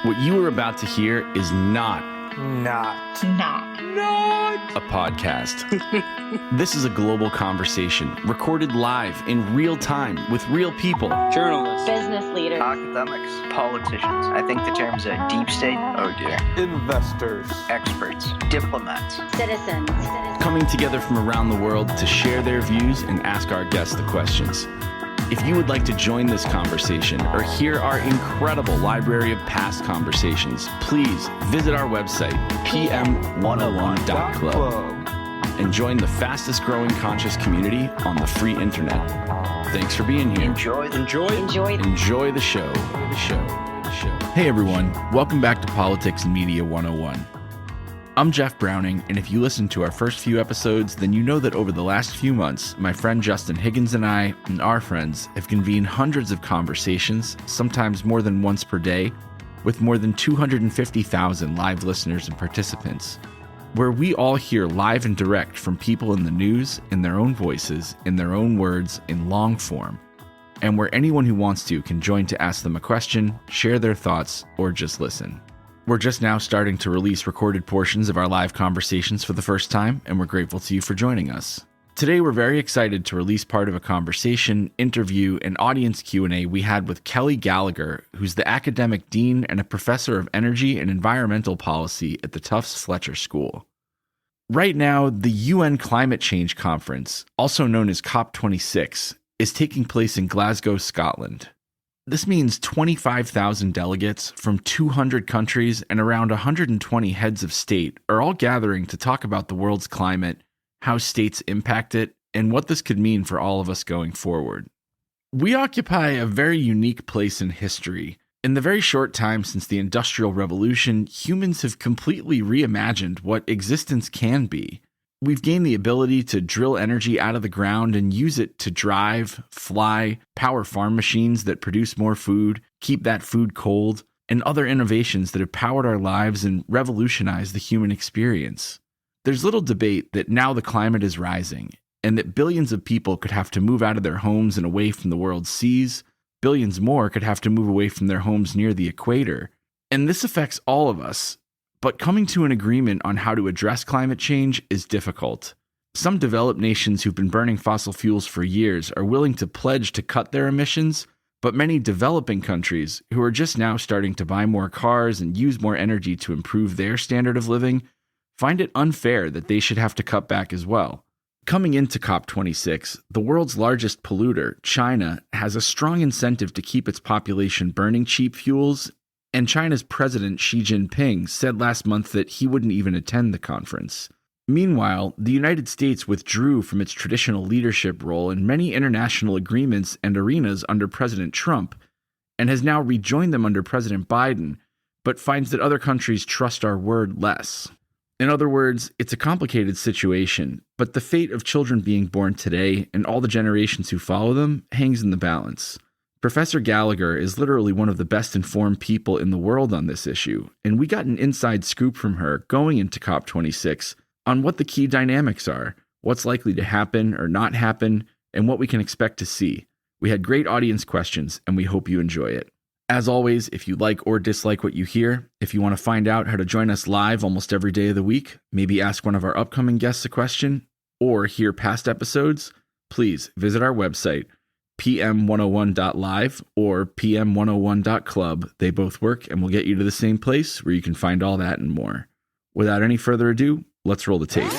What you are about to hear is not a podcast. This is a global conversation recorded live in real time with real people. Journalists, business leaders, academics, politicians. I think the terms are deep state. Oh dear. investors, Experts, diplomats. citizens. Coming together from around the world to share their views and ask our guests the questions. If you would like to join this conversation or hear our incredible library of past conversations, please visit our website, pm101.club, and join the fastest growing conscious community on the free internet. Thanks for being here. Enjoy the Enjoy the show. Hey everyone, welcome back to Politics and Media 101. I'm Jeff Browning, and if you listened to our first few episodes, then you know that over the last few months, my friend Justin Higgins and I, and our friends, have convened hundreds of conversations, sometimes more than once per day, with more than 250,000 live listeners and participants, where we all hear live and direct from people in the news, in their own voices, in their own words, in long form, and where anyone who wants to can join to ask them a question, share their thoughts, or just listen. We're just now starting to release recorded portions of our live conversations for the first time, and we're grateful to you for joining us. Today, we're very excited to release part of a conversation, interview, and audience Q&A we had with Kelly Gallagher, who's the academic dean and a professor of energy and environmental policy at the Tufts Fletcher School. Right now, the UN Climate Change Conference, also known as COP26, is taking place in Glasgow, Scotland. This means 25,000 delegates from 200 countries and around 120 heads of state are all gathering to talk about the world's climate, how states impact it, and what this could mean for all of us going forward. We occupy a very unique place in history. In the very short time since the Industrial Revolution, humans have completely reimagined what existence can be. We've gained the ability to drill energy out of the ground and use it to drive, fly, power farm machines that produce more food, keep that food cold, and other innovations that have powered our lives and revolutionized the human experience. There's little debate that now the climate is rising, and that billions of people could have to move out of their homes and away from the world's seas. Billions more could have to move away from their homes near the equator. And this affects all of us. But coming to an agreement on how to address climate change is difficult. Some developed nations who've been burning fossil fuels for years are willing to pledge to cut their emissions, but many developing countries, who are just now starting to buy more cars and use more energy to improve their standard of living, find it unfair that they should have to cut back as well. Coming into COP26, the world's largest polluter, China, has a strong incentive to keep its population burning cheap fuels, and China's President Xi Jinping said last month that he wouldn't even attend the conference. Meanwhile, the United States withdrew from its traditional leadership role in many international agreements and arenas under President Trump, and has now rejoined them under President Biden, but finds that other countries trust our word less. In other words, it's a complicated situation, but the fate of children being born today and all the generations who follow them hangs in the balance. Professor Gallagher is literally one of the best informed people in the world on this issue, and we got an inside scoop from her going into COP26 on what the key dynamics are, what's likely to happen or not happen, and what we can expect to see. We had great audience questions, and we hope you enjoy it. As always, if you like or dislike what you hear, if you want to find out how to join us live almost every day of the week, maybe ask one of our upcoming guests a question, or hear past episodes, please visit our website, pm101.live or pm101.club. They both work and will get you to the same place where you can find all that and more. Without any further ado, let's roll the tape.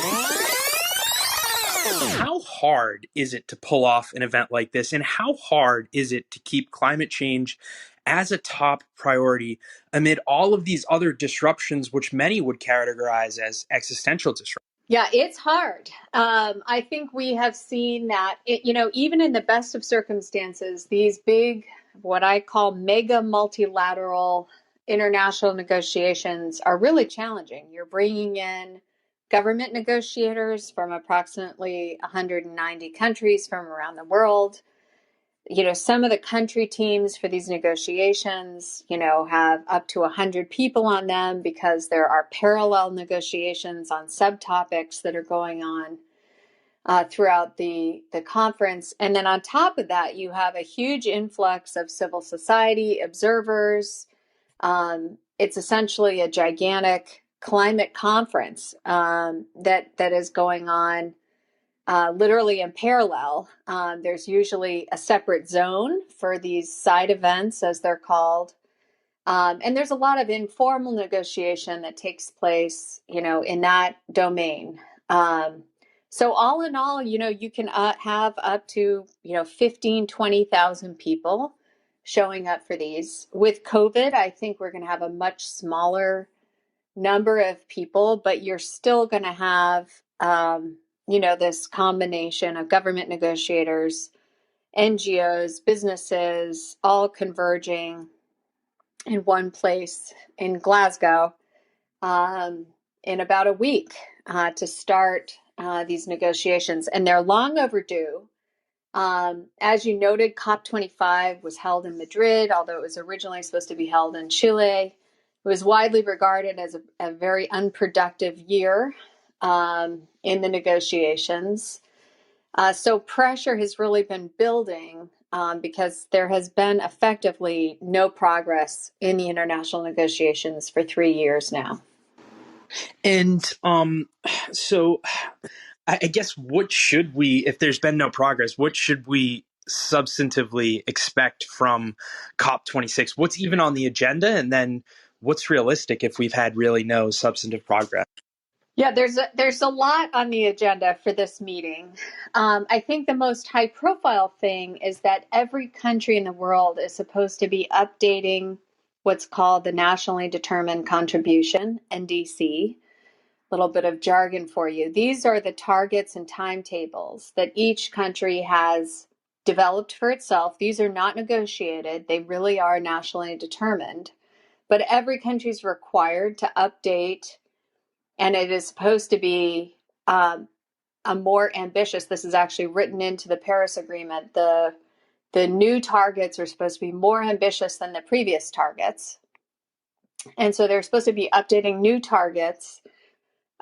How hard is it to pull off an event like this, and how hard is it to keep climate change as a top priority amid all of these other disruptions, which many would categorize as existential disruptions? Yeah, it's hard. I think we have seen that, even in the best of circumstances, these big, what I call mega multilateral international negotiations are really challenging. You're bringing in government negotiators from approximately 190 countries from around the world. Some of the country teams for these negotiations, have up to 100 people on them because there are parallel negotiations on subtopics that are going on throughout the conference. And then on top of that, you have a huge influx of civil society observers, It's essentially a gigantic climate conference that is going on literally in parallel. There's usually a separate zone for these side events, as they're called. And there's a lot of informal negotiation that takes place, in that domain. So all in all, you can have up to, 15, 20,000 people showing up for these. With COVID, I think we're going to have a much smaller number of people, but you're still going to have, this combination of government negotiators, NGOs, businesses, all converging in one place in Glasgow in about a week to start these negotiations. And they're long overdue. As you noted, COP25 was held in Madrid, although it was originally supposed to be held in Chile. It was widely regarded as a very unproductive year in the negotiations. So pressure has really been building because there has been effectively no progress in the international negotiations for 3 years now. And so I guess what should we, if there's been no progress, what should we substantively expect from COP26? What's even on the agenda? And then what's realistic if we've had really no substantive progress? Yeah, there's a lot on the agenda for this meeting. I think the most high profile thing is that every country in the world is supposed to be updating what's called the Nationally Determined Contribution, NDC. Little bit of jargon for you. These are the targets and timetables that each country has developed for itself. These are not negotiated. They really are nationally determined. But every country is required to update, and it is supposed to be a more ambitious. This is actually written into the Paris Agreement. The new targets are supposed to be more ambitious than the previous targets. And so they're supposed to be updating new targets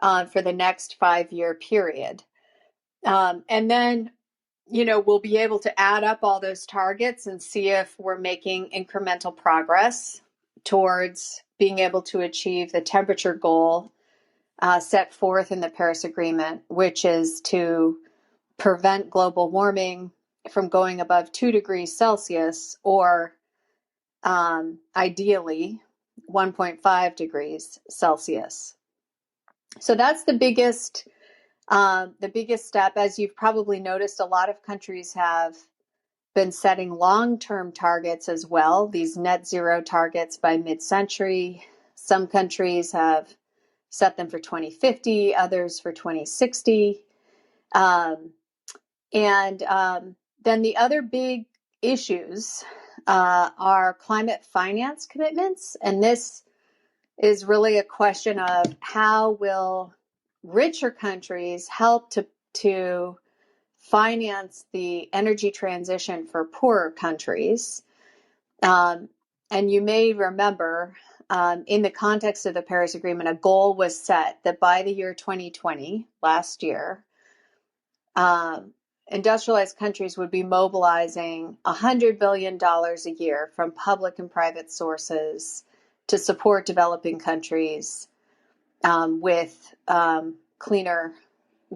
for the next 5-year period. And then, we'll be able to add up all those targets and see if we're making incremental progress towards being able to achieve the temperature goal set forth in the Paris Agreement, which is to prevent global warming from going above 2 degrees Celsius or ideally 1.5 degrees Celsius. So that's the biggest step. As you've probably noticed, a lot of countries have been setting long-term targets as well, these net zero targets by mid-century. Some countries have set them for 2050, others for 2060. Then the other big issues are climate finance commitments. And this is really a question of how will richer countries help to finance the energy transition for poorer countries. And you may remember, in the context of the Paris Agreement, a goal was set that by the year 2020, last year, industrialized countries would be mobilizing $100 billion a year from public and private sources to support developing countries with cleaner,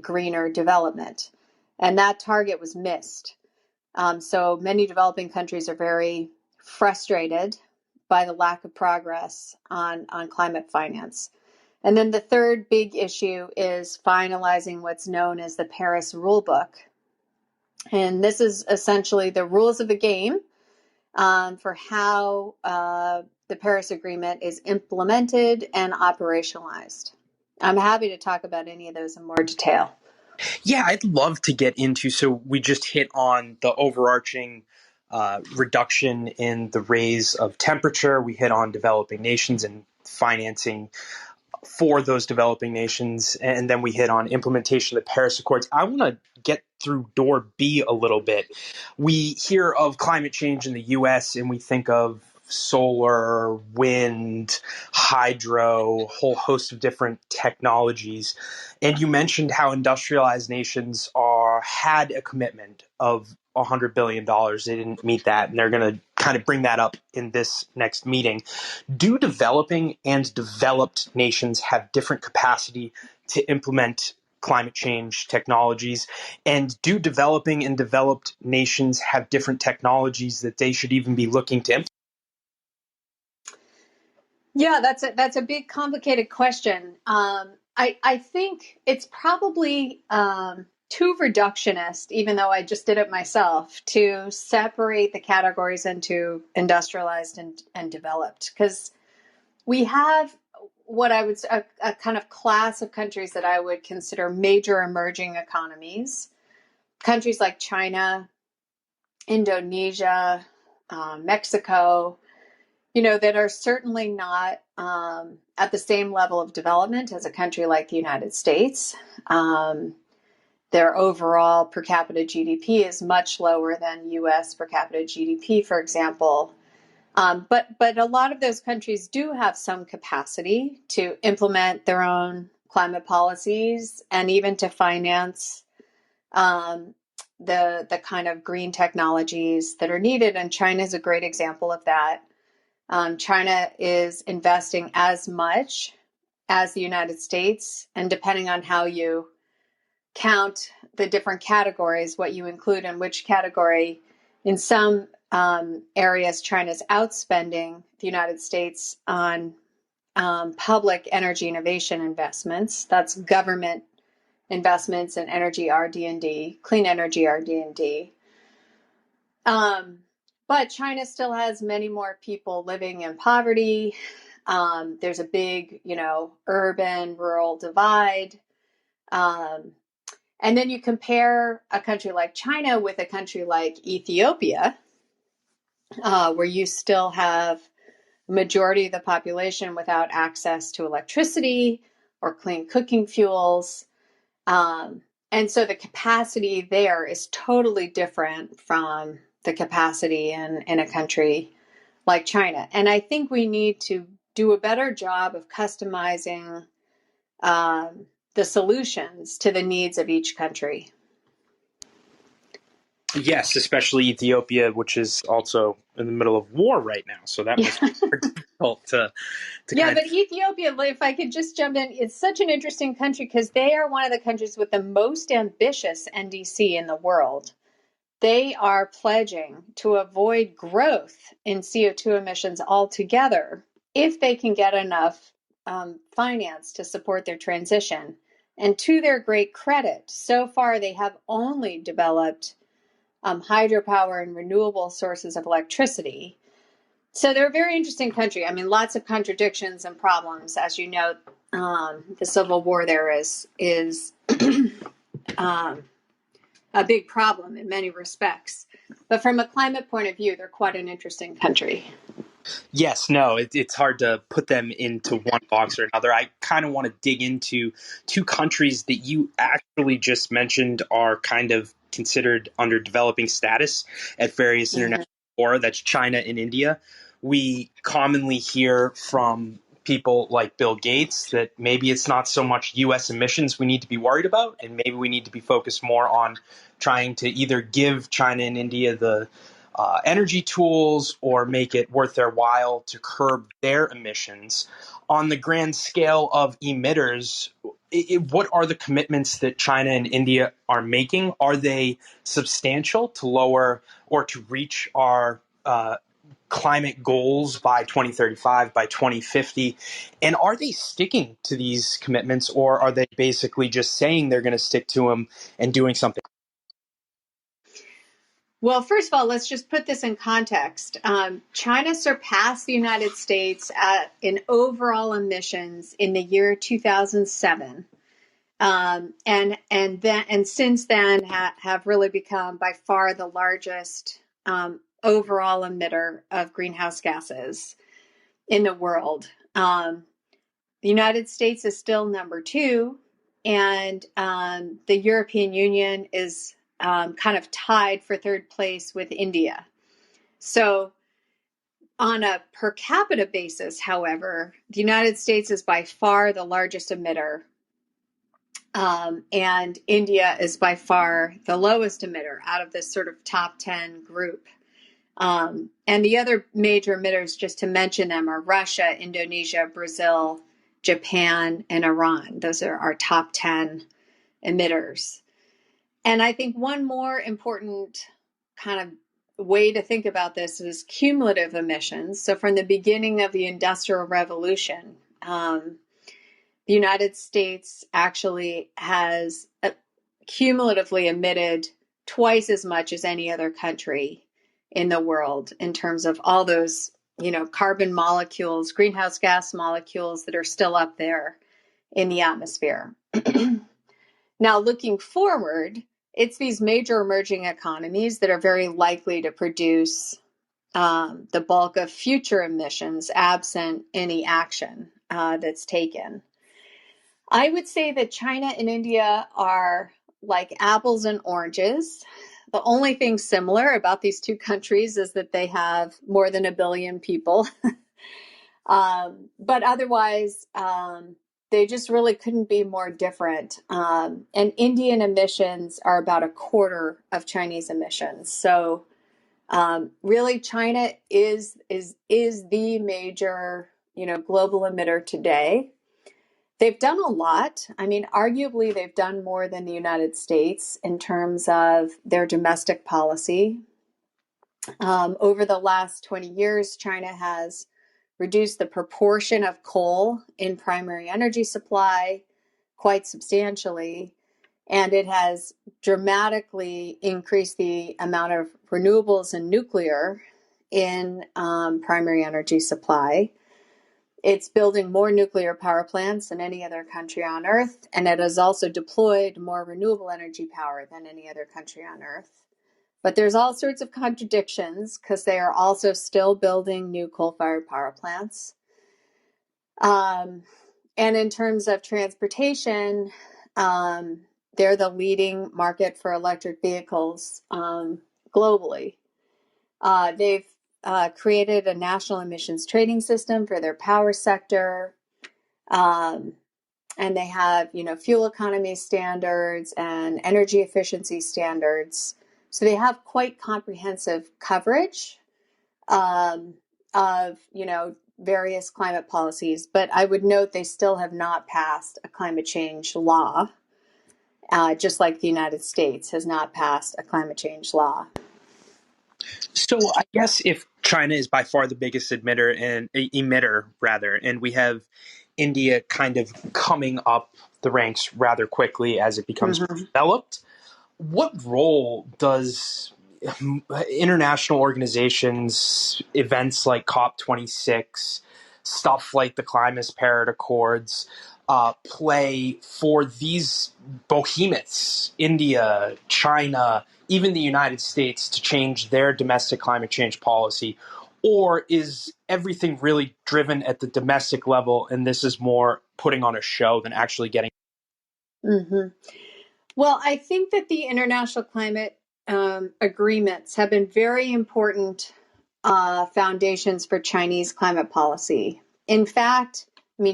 greener development. And that target was missed. So many developing countries are very frustrated by the lack of progress on climate finance. And then the third big issue is finalizing what's known as the Paris Rulebook. And this is essentially the rules of the game for how the Paris Agreement is implemented and operationalized. I'm happy to talk about any of those in more detail. Yeah, I'd love to get into, so we just hit on the overarching reduction in the raise of temperature. We hit on developing nations and financing for those developing nations. And then we hit on implementation of the Paris Accords. I want to get through door B a little bit. We hear of climate change in the US and we think of solar, wind, hydro, a whole host of different technologies. And you mentioned how industrialized nations had a commitment of $100 billion. They didn't meet that, and they're going to kind of bring that up in this next meeting. Do developing and developed nations have different capacity to implement climate change technologies? And do developing and developed nations have different technologies that they should even be looking to implement? Yeah, that's a big, complicated question. I think it's probably too reductionist, even though I just did it myself, to separate the categories into industrialized and developed, because we have what I would a kind of class of countries that I would consider major emerging economies, countries like China, Indonesia, Mexico, that are certainly not at the same level of development as a country like the United States. Their overall per capita GDP is much lower than US per capita GDP, for example. But a lot of those countries do have some capacity to implement their own climate policies and even to finance the kind of green technologies that are needed. And China is a great example of that. China is investing as much as the United States, and depending on how you count the different categories, what you include in which category, in some areas, China's outspending the United States on public energy innovation investments. That's government investments in energy RD&D, clean energy RD&D. But China still has many more people living in poverty. There's a big, urban-rural divide. And then you compare a country like China with a country like Ethiopia, where you still have a majority of the population without access to electricity or clean cooking fuels. And so the capacity there is totally different from the capacity in a country like China. And I think we need to do a better job of customizing the solutions to the needs of each country. Yes, especially Ethiopia, which is also in the middle of war right now. So that must be difficult to Yeah, but Ethiopia, if I could just jump in, it's such an interesting country because they are one of the countries with the most ambitious NDC in the world. They are pledging to avoid growth in CO2 emissions altogether if they can get enough finance to support their transition. And to their great credit, so far they have only developed hydropower and renewable sources of electricity. So they're a very interesting country. I mean, lots of contradictions and problems. As you know, the civil war there is a big problem in many respects. But from a climate point of view, they're quite an interesting country. Yes, no, it's hard to put them into one box or another. I kind of want to dig into two countries that you actually just mentioned are kind of considered under developing status at various international fora. That's China and India. We commonly hear from people like Bill Gates that maybe it's not so much U.S. emissions we need to be worried about, and maybe we need to be focused more on trying to either give China and India the energy tools or make it worth their while to curb their emissions. On the grand scale of emitters, what are the commitments that China and India are making? Are they substantial to lower or to reach our climate goals by 2035, by 2050? And are they sticking to these commitments, or are they basically just saying they're going to stick to them and doing something? Well, first of all, let's just put this in context. China surpassed the United States in overall emissions in the year 2007. And since then have really become by far the largest overall emitter of greenhouse gases in the world. The United States is still number 2, and the European Union is kind of tied for third place with India. So on a per capita basis, however, the United States is by far the largest emitter. And India is by far the lowest emitter out of this sort of top 10 group. And the other major emitters, just to mention them, are Russia, Indonesia, Brazil, Japan, and Iran. Those are our top 10 emitters. And I think one more important kind of way to think about this is cumulative emissions. So from the beginning of the Industrial Revolution, the United States actually has cumulatively emitted twice as much as any other country in the world in terms of all those, carbon molecules, greenhouse gas molecules that are still up there in the atmosphere. Now, looking forward, it's these major emerging economies that are very likely to produce the bulk of future emissions absent any action that's taken. I would say that China and India are like apples and oranges. The only thing similar about these two countries is that they have more than 1 billion people. But otherwise, they just really couldn't be more different. And Indian emissions are about a quarter of Chinese emissions. So really, China is the major, global emitter today. They've done a lot. I mean, arguably, they've done more than the United States in terms of their domestic policy. Over the last 20 years, China has reduced the proportion of coal in primary energy supply quite substantially, and it has dramatically increased the amount of renewables and nuclear in primary energy supply. It's building more nuclear power plants than any other country on Earth, and it has also deployed more renewable energy power than any other country on Earth. But there's all sorts of contradictions because they are also still building new coal-fired power plants. And in terms of transportation, they're the leading market for electric vehicles globally. They've created a national emissions trading system for their power sector. And they have, fuel economy standards and energy efficiency standards. So they have quite comprehensive coverage of, various climate policies. But I would note they still have not passed a climate change law, just like the United States has not passed a climate change law. So I guess if China is by far the biggest emitter, and we have India kind of coming up the ranks rather quickly as it becomes developed, what role does international organizations, events like COP26, stuff like the Climate Paris Accords, play for these behemoths, India, China, even the United States, to change their domestic climate change policy? Or is everything really driven at the domestic level, and this is more putting on a show than actually getting? Well, I think that the international climate agreements have been very important foundations for Chinese climate policy. In fact,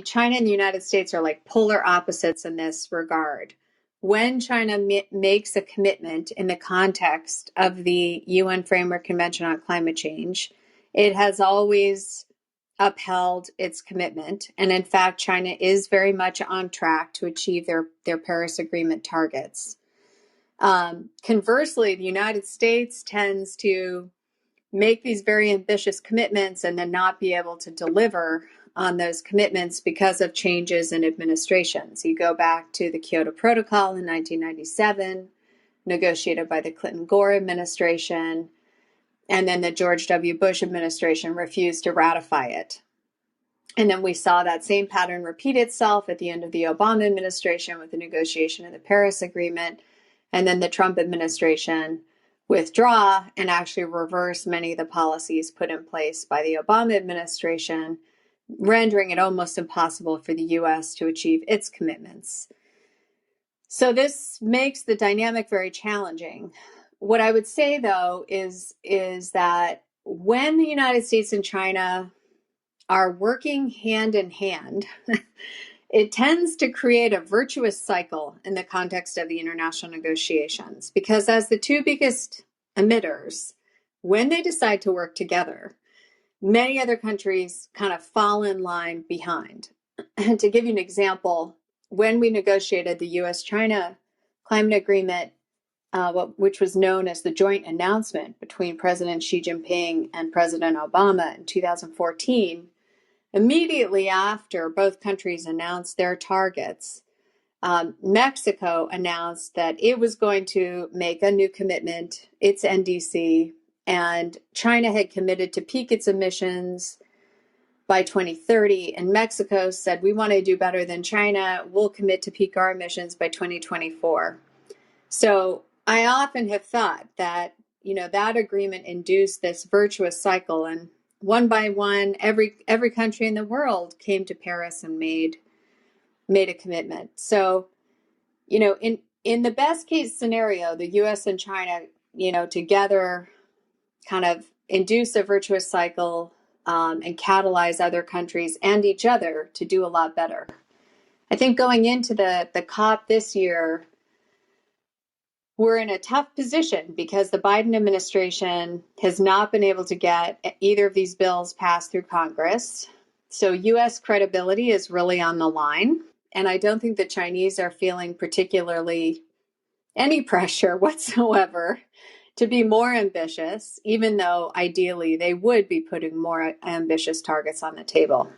China and the United States are like polar opposites in this regard. When China makes a commitment in the context of the UN Framework Convention on Climate Change, it has always upheld its commitment. And in fact, China is very much on track to achieve their Paris Agreement targets. Conversely, the United States tends to make these very ambitious commitments and then not be able to deliver on those commitments because of changes in administrations. You go back to the Kyoto Protocol in 1997, negotiated by the Clinton-Gore administration, and then the George W. Bush administration refused to ratify it. And then we saw that same pattern repeat itself at the end of the Obama administration with the negotiation of the Paris Agreement, and then the Trump administration withdraw and actually reverse many of the policies put in place by the Obama administration, rendering it almost impossible for the U.S. to achieve its commitments. So this makes the dynamic very challenging. What I would say, though, is that when the United States and China are working hand in hand, it tends to create a virtuous cycle in the context of the international negotiations, because as the two biggest emitters, when they decide to work together, many other countries kind of fall in line behind. And to give you an example, when we negotiated the US-China climate agreement, which was known as the joint announcement between President Xi Jinping and President Obama in 2014, immediately after both countries announced their targets, Mexico announced that it was going to make a new commitment, its NDC, and China had committed to peak its emissions by 2030. And Mexico said, we want to do better than China. We'll commit to peak our emissions by 2024. So I often have thought that, that agreement induced this virtuous cycle. And one by one, every country in the world came to Paris and made a commitment. So, in the best case scenario, the US and China, together kind of induce a virtuous cycle and catalyze other countries and each other to do a lot better. I think going into the COP this year, we're in a tough position because the Biden administration has not been able to get either of these bills passed through Congress. So US credibility is really on the line. And I don't think the Chinese are feeling particularly any pressure whatsoever to be more ambitious, even though ideally they would be putting more ambitious targets on the table.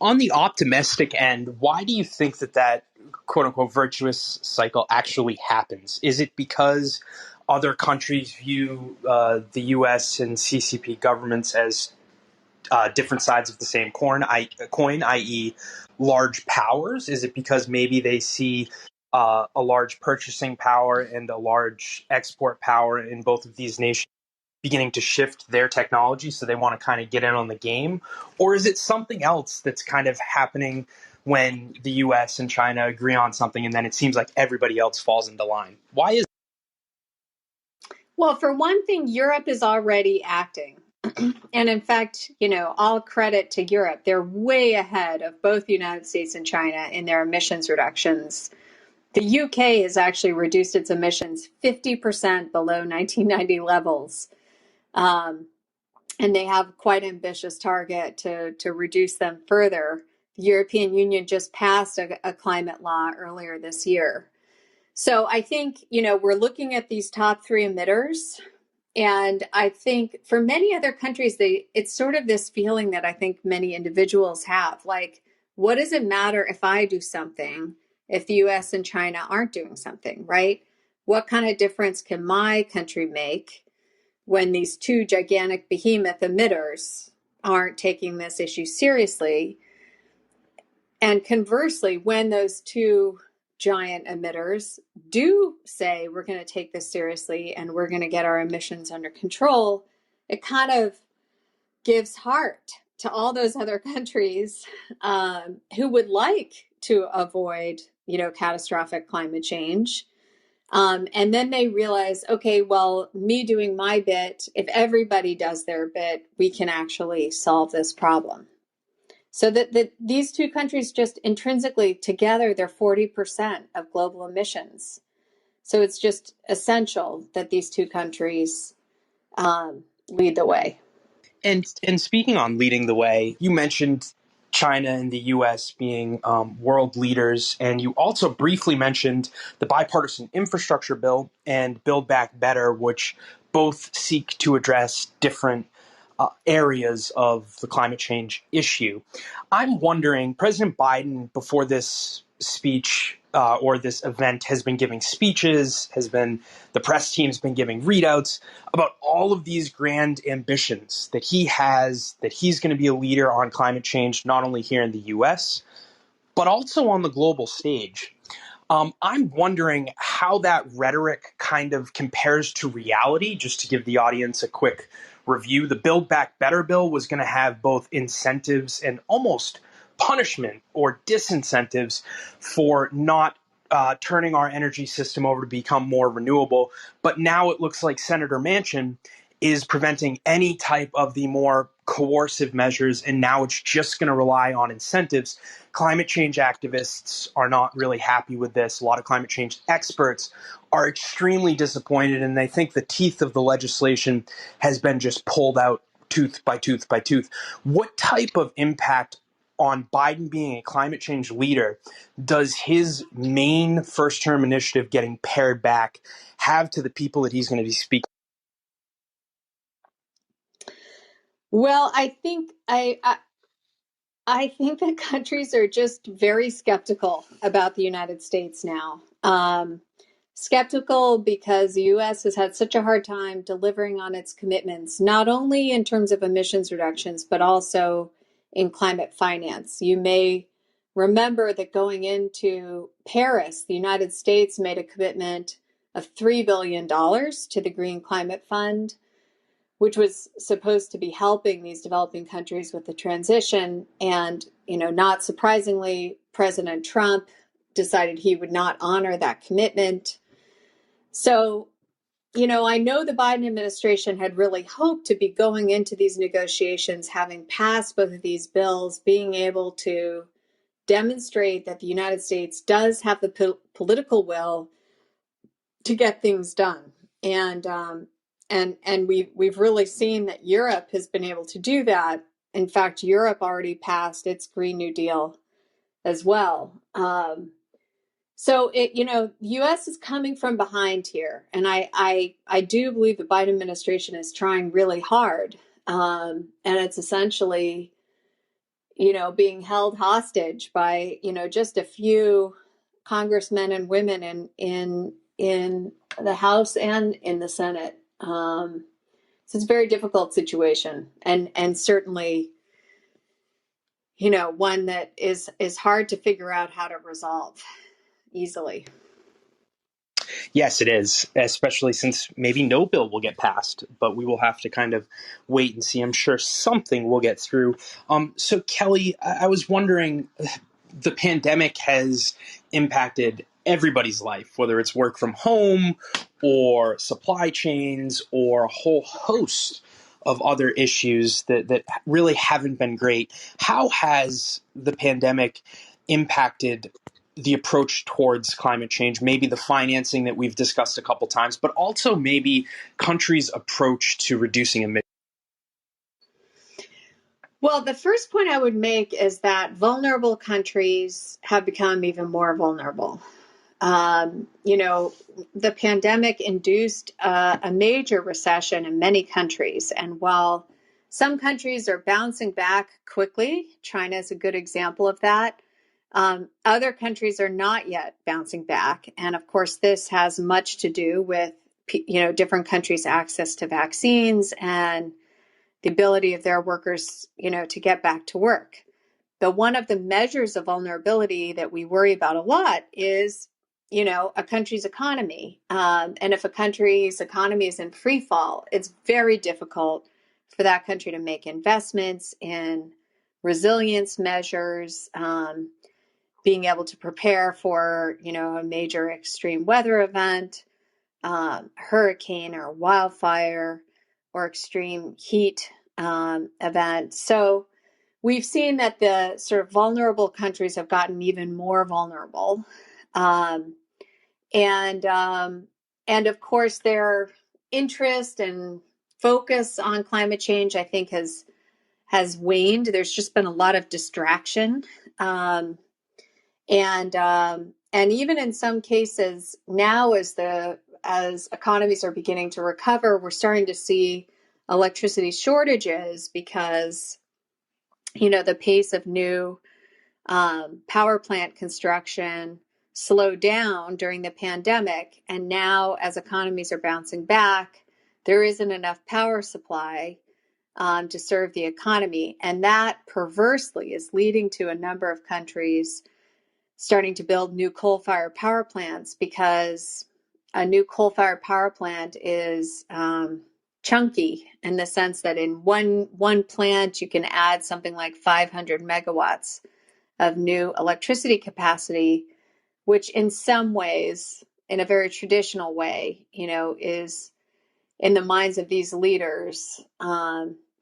On the optimistic end, why do you think that quote unquote virtuous cycle actually happens? Is it because other countries view the US and CCP governments as different sides of the same coin, i.e. large powers? Is it because maybe they see a large purchasing power and a large export power in both of these nations beginning to shift their technology, so they want to kind of get in on the game? Or is it something else that's kind of happening when the US and China agree on something and then it seems like everybody else falls into line? Why is Well, for one thing, Europe is already acting. And in fact, all credit to Europe. They're way ahead of both the United States and China in their emissions reductions. The UK has actually reduced its emissions 50% below 1990 levels. And they have quite an ambitious target to reduce them further. The European Union just passed a climate law earlier this year. So I think, we're looking at these top three emitters. And I think for many other countries, it's sort of this feeling that I think many individuals have. Like, what does it matter if I do something if the US and China aren't doing something, right? What kind of difference can my country make when these two gigantic behemoth emitters aren't taking this issue seriously? And conversely, when those two giant emitters do say we're going to take this seriously and we're going to get our emissions under control, it kind of gives heart to all those other countries who would like to avoid, catastrophic climate change. And then they realize, okay, well, me doing my bit, if everybody does their bit, we can actually solve this problem. So that these two countries just intrinsically together, they're 40% of global emissions. So it's just essential that these two countries lead the way. And speaking on leading the way, you mentioned China and the U.S. being world leaders, and you also briefly mentioned the bipartisan infrastructure bill and Build Back Better, which both seek to address different areas of the climate change issue. I'm wondering, President Biden, before this speech or this event, has been giving speeches, the press team's been giving readouts about all of these grand ambitions that he has, that he's going to be a leader on climate change, not only here in the US, but also on the global stage. I'm wondering how that rhetoric kind of compares to reality. Just to give the audience a quick review, the Build Back Better bill was going to have both incentives and almost punishment or disincentives for not turning our energy system over to become more renewable. But now it looks like Senator Manchin is preventing any type of the more coercive measures, and now it's just going to rely on incentives. Climate change activists are not really happy with this. A lot of climate change experts are extremely disappointed, and they think the teeth of the legislation has been just pulled out tooth by tooth by tooth. What type of impact on Biden being a climate change leader does his main first-term initiative getting pared back have to the people that he's going to be speaking? Well, I think that countries are just very skeptical about the United States now. Skeptical because the U.S. has had such a hard time delivering on its commitments, not only in terms of emissions reductions, but also in climate finance. You may remember that going into Paris, the United States made a commitment of $3 billion to the Green Climate Fund, which was supposed to be helping these developing countries with the transition. And, not surprisingly, President Trump decided he would not honor that commitment. So, I know the Biden administration had really hoped to be going into these negotiations, having passed both of these bills, being able to demonstrate that the United States does have the political will to get things done. And we've really seen that Europe has been able to do that. In fact, Europe already passed its Green New Deal as well. So the U.S. is coming from behind here, and I do believe the Biden administration is trying really hard, and it's essentially, being held hostage by just a few congressmen and women in the House and in the Senate. So it's a very difficult situation, and certainly, one that is hard to figure out how to resolve easily. Yes, it is, especially since maybe no bill will get passed, but we will have to kind of wait and see. I'm sure something will get through. So, Kelly, I was wondering, the pandemic has impacted everybody's life, whether it's work from home or supply chains or a whole host of other issues that really haven't been great. How has the pandemic impacted the approach towards climate change, maybe the financing that we've discussed a couple times, but also maybe countries' approach to reducing emissions? Well, the first point I would make is that vulnerable countries have become even more vulnerable. The pandemic induced a major recession in many countries. And while some countries are bouncing back quickly, China is a good example of that, other countries are not yet bouncing back. And of course, this has much to do with, different countries' access to vaccines and the ability of their workers, to get back to work. But one of the measures of vulnerability that we worry about a lot is, a country's economy. And if a country's economy is in free fall, it's very difficult for that country to make investments in resilience measures, being able to prepare for, a major extreme weather event, hurricane or wildfire or extreme heat event. So we've seen that the sort of vulnerable countries have gotten even more vulnerable. And of course, their interest and focus on climate change, I think, has waned. There's just been a lot of distraction. And even in some cases now, as economies are beginning to recover, we're starting to see electricity shortages because, the pace of new power plant construction slowed down during the pandemic. And now, as economies are bouncing back, there isn't enough power supply to serve the economy. And that perversely is leading to a number of countries starting to build new coal-fired power plants, because a new coal-fired power plant is chunky in the sense that in one plant you can add something like 500 megawatts of new electricity capacity, which in some ways, in a very traditional way, is in the minds of these leaders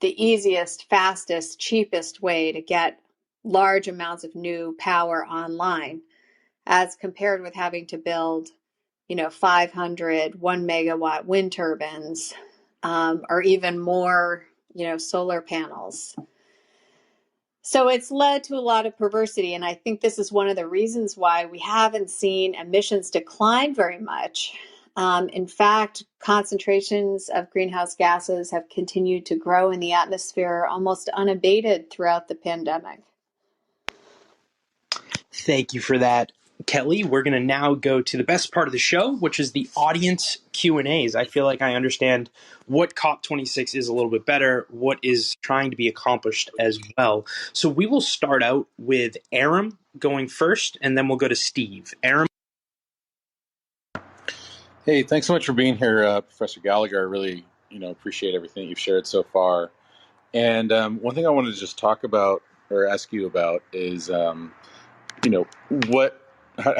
the easiest, fastest, cheapest way to get large amounts of new power online, as compared with having to build, 500 1 megawatt wind turbines, or even more, solar panels. So it's led to a lot of perversity. And I think this is one of the reasons why we haven't seen emissions decline very much. In fact, concentrations of greenhouse gases have continued to grow in the atmosphere almost unabated throughout the pandemic. Thank you for that, Kelly. We're going to now go to the best part of the show, which is the audience Q&As. I feel like I understand what COP26 is a little bit better, what is trying to be accomplished as well. So we will start out with Aram going first, and then we'll go to Steve. Aram. Hey, thanks so much for being here, Professor Gallagher. I really, appreciate everything you've shared so far. And one thing I wanted to just talk about or ask you about is, how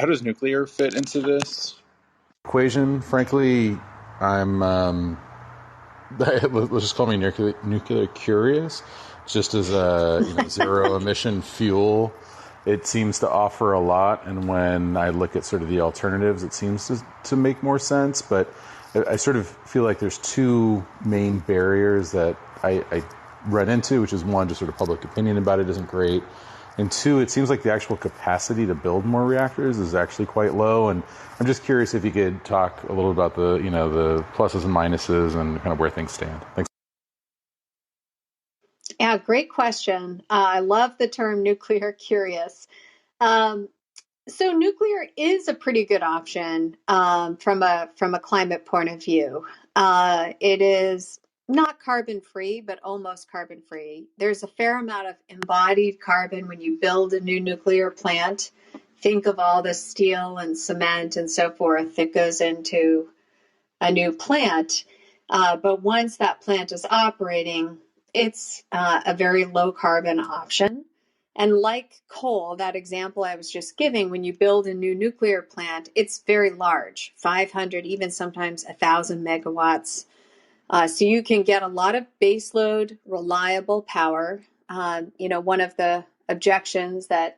does nuclear fit into this equation? Frankly, I'm, let's just call me nuclear curious. Just as a zero emission fuel, it seems to offer a lot, and when I look at sort of the alternatives, it seems to make more sense. But I sort of feel like there's two main barriers that I run into, which is one, just sort of public opinion about it isn't great, and two, it seems like the actual capacity to build more reactors is actually quite low. And I'm just curious if you could talk a little about the the pluses and minuses and kind of where things stand. Thanks. Yeah, great question. I love the term nuclear curious. So nuclear is a pretty good option from a climate point of view. It is not carbon free, but almost carbon free. There's a fair amount of embodied carbon when you build a new nuclear plant. Think of all the steel and cement and so forth that goes into a new plant. But once that plant is operating, it's a very low carbon option. And like coal, that example I was just giving, when you build a new nuclear plant, it's very large, 500, even sometimes 1,000 megawatts. So you can get a lot of baseload, reliable power. One of the objections that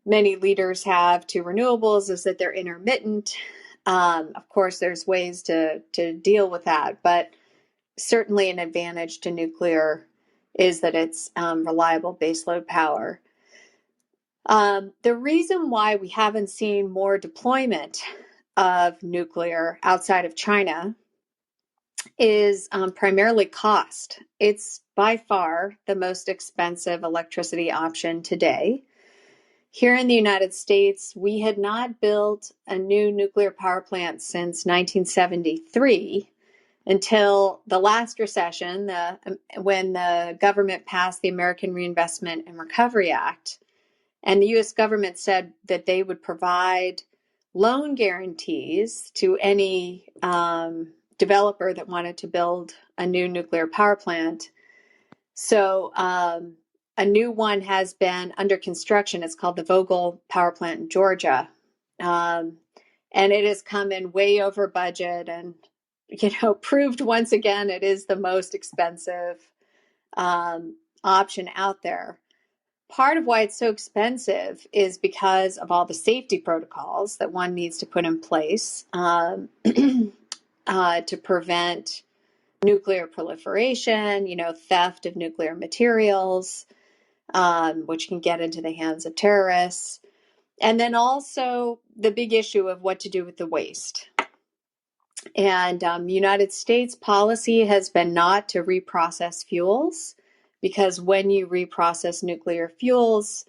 many leaders have to renewables is that they're intermittent. Of course, there's ways to deal with that, but certainly an advantage to nuclear is that it's reliable baseload power. The reason why we haven't seen more deployment of nuclear outside of China is primarily cost. It's by far the most expensive electricity option today. Here in the United States, we had not built a new nuclear power plant since 1973 until the last recession, when the government passed the American Reinvestment and Recovery Act. And the U.S. government said that they would provide loan guarantees to any developer that wanted to build a new nuclear power plant. So a new one has been under construction. It's called the Vogtle Power Plant in Georgia. And it has come in way over budget and, proved once again it is the most expensive option out there. Part of why it's so expensive is because of all the safety protocols that one needs to put in place to prevent nuclear proliferation, theft of nuclear materials, which can get into the hands of terrorists. And then also the big issue of what to do with the waste. And United States policy has been not to reprocess fuels, because when you reprocess nuclear fuels,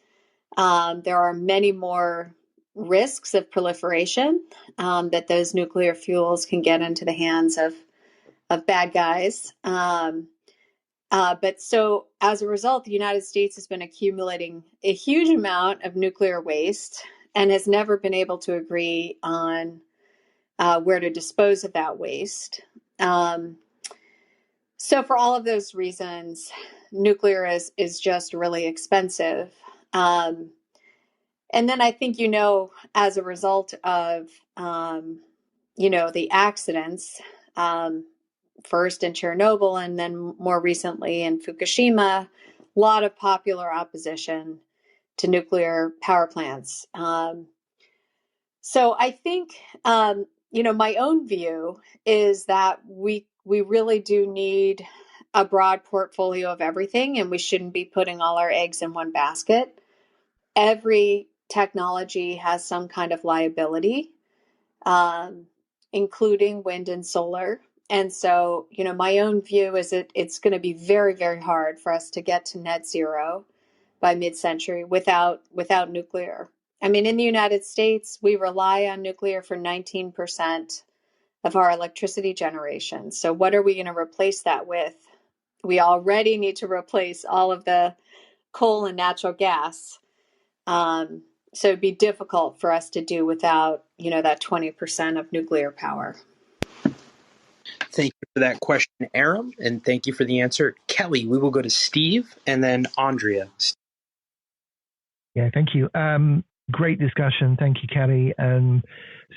there are many more risks of proliferation, that those nuclear fuels can get into the hands of bad guys. But so as a result, the United States has been accumulating a huge amount of nuclear waste and has never been able to agree on where to dispose of that waste. So for all of those reasons, nuclear is just really expensive. And then I think, as a result of, the accidents, first in Chernobyl and then more recently in Fukushima, a lot of popular opposition to nuclear power plants. So I think, my own view is that we really do need a broad portfolio of everything, and we shouldn't be putting all our eggs in one basket. Every technology has some kind of liability, including wind and solar. And so, my own view is that it's going to be very, very hard for us to get to net zero by mid-century without nuclear. I mean, in the United States, we rely on nuclear for 19% of our electricity generation. So what are we going to replace that with? We already need to replace all of the coal and natural gas. So it'd be difficult for us to do without, that 20% of nuclear power. Thank you for that question, Aram, and thank you for the answer. Kelly, we will go to Steve and then Andrea. Yeah, thank you. Great discussion. Thank you, Kelly.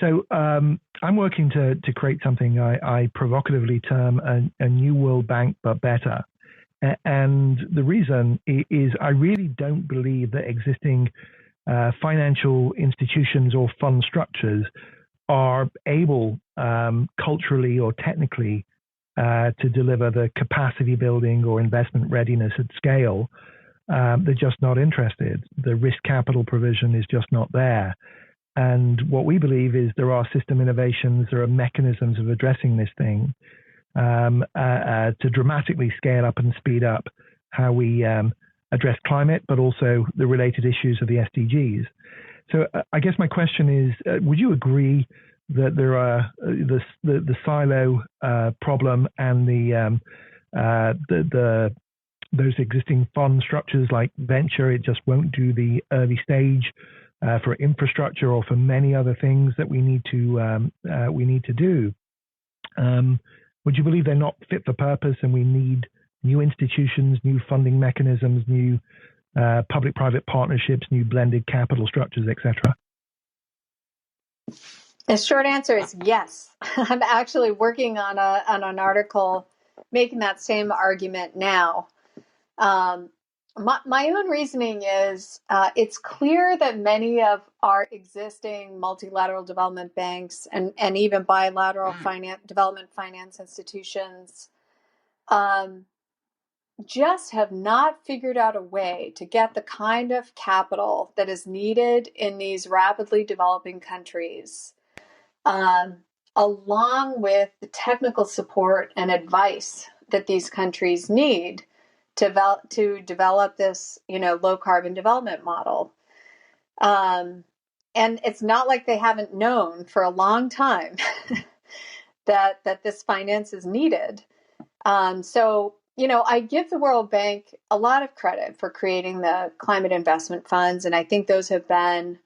So I'm working to create something I provocatively term a new world bank, but better. And the reason is I really don't believe that existing financial institutions or fund structures are able culturally or technically to deliver the capacity building or investment readiness at scale. They're just not interested. The risk capital provision is just not there. And what we believe is there are system innovations, there are mechanisms of addressing this thing to dramatically scale up and speed up how we address climate, but also the related issues of the SDGs. So I guess my question is, would you agree that there are the silo problem and those existing fund structures like venture, it just won't do the early stage for infrastructure or for many other things that we need to do? Would you believe they're not fit for purpose and we need new institutions, new funding mechanisms, new public-private partnerships, new blended capital structures, etc.? The short answer is yes. I'm actually working on an article making that same argument now. My own reasoning is it's clear that many of our existing multilateral development banks and even bilateral development finance institutions just have not figured out a way to get the kind of capital that is needed in these rapidly developing countries, along with the technical support and advice that these countries need to develop this, low carbon development model. And it's not like they haven't known for a long time that this finance is needed. So, I give the World Bank a lot of credit for creating the climate investment funds, and I think those have been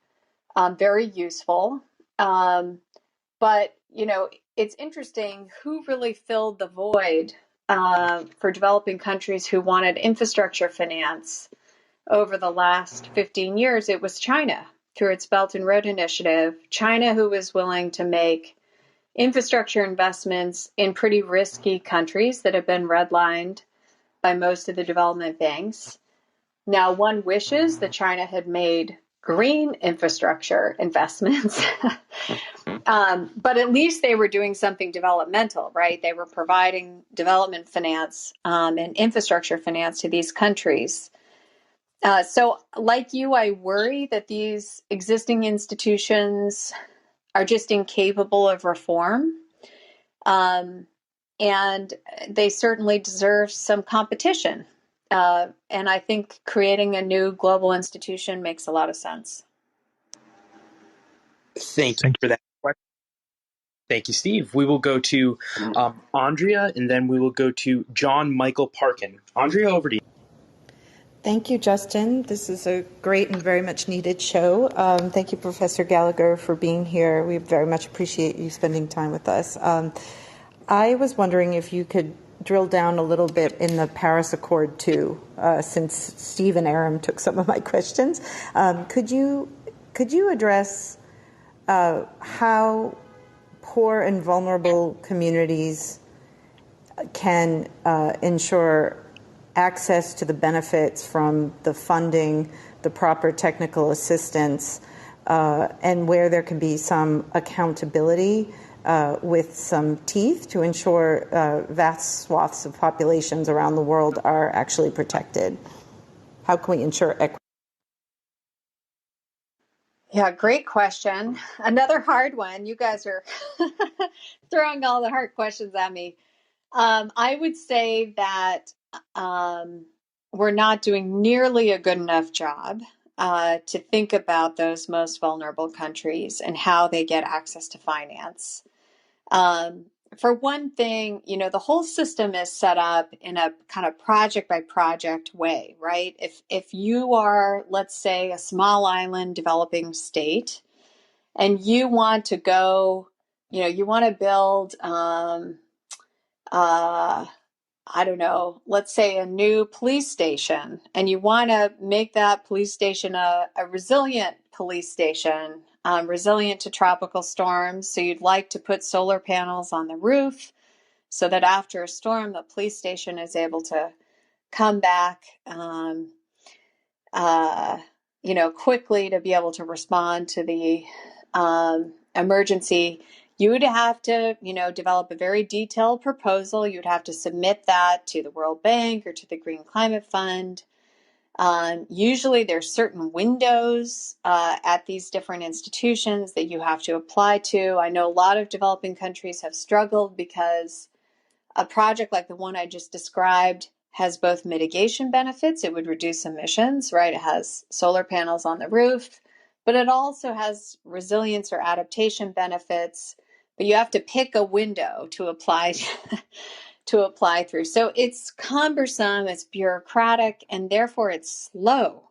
very useful. But, it's interesting who really filled the void for developing countries who wanted infrastructure finance over the last 15 years. It was China through its Belt and Road Initiative. China, who was willing to make infrastructure investments in pretty risky countries that have been redlined by most of the development banks. Now, one wishes that China had made green infrastructure investments, but at least they were doing something developmental, right? They were providing development finance and infrastructure finance to these countries. So like you, I worry that these existing institutions are just incapable of reform. And they certainly deserve some competition. And I think creating a new global institution makes a lot of sense. Thank you for that question. Thank you, Steve. We will go to Andrea, and then we will go to John Michael Parkin. Andrea, over to you. Thank you, Justin. This is a great and very much needed show. Thank you, Professor Gallagher, for being here. We very much appreciate you spending time with us. I was wondering if you could drill down a little bit in the Paris Accord too, since Steve and Aram took some of my questions. Could you address how poor and vulnerable communities can ensure access to the benefits from the funding, the proper technical assistance, and where there can be some accountability with some teeth to ensure vast swaths of populations around the world are actually protected? How can we ensure equity? Yeah, great question. Another hard one. You guys are throwing all the hard questions at me. I would say that we're not doing nearly a good enough job to think about those most vulnerable countries and how they get access to finance. For one thing, the whole system is set up in a kind of project by project way, right? If you are, let's say, a small island developing state, and you want to go, you want to build, I don't know, let's say a new police station, and you want to make that police station a resilient police station, resilient to tropical storms. So you'd like to put solar panels on the roof so that after a storm, the police station is able to come back, quickly to be able to respond to the emergency. You would have to, develop a very detailed proposal. You'd have to submit that to the World Bank or to the Green Climate Fund. Usually there's certain windows at these different institutions that you have to apply to. I know a lot of developing countries have struggled because a project like the one I just described has both mitigation benefits. It would reduce emissions, right? It has solar panels on the roof, but it also has resilience or adaptation benefits. But you have to pick a window to apply to apply through. So it's cumbersome, it's bureaucratic, and therefore it's slow.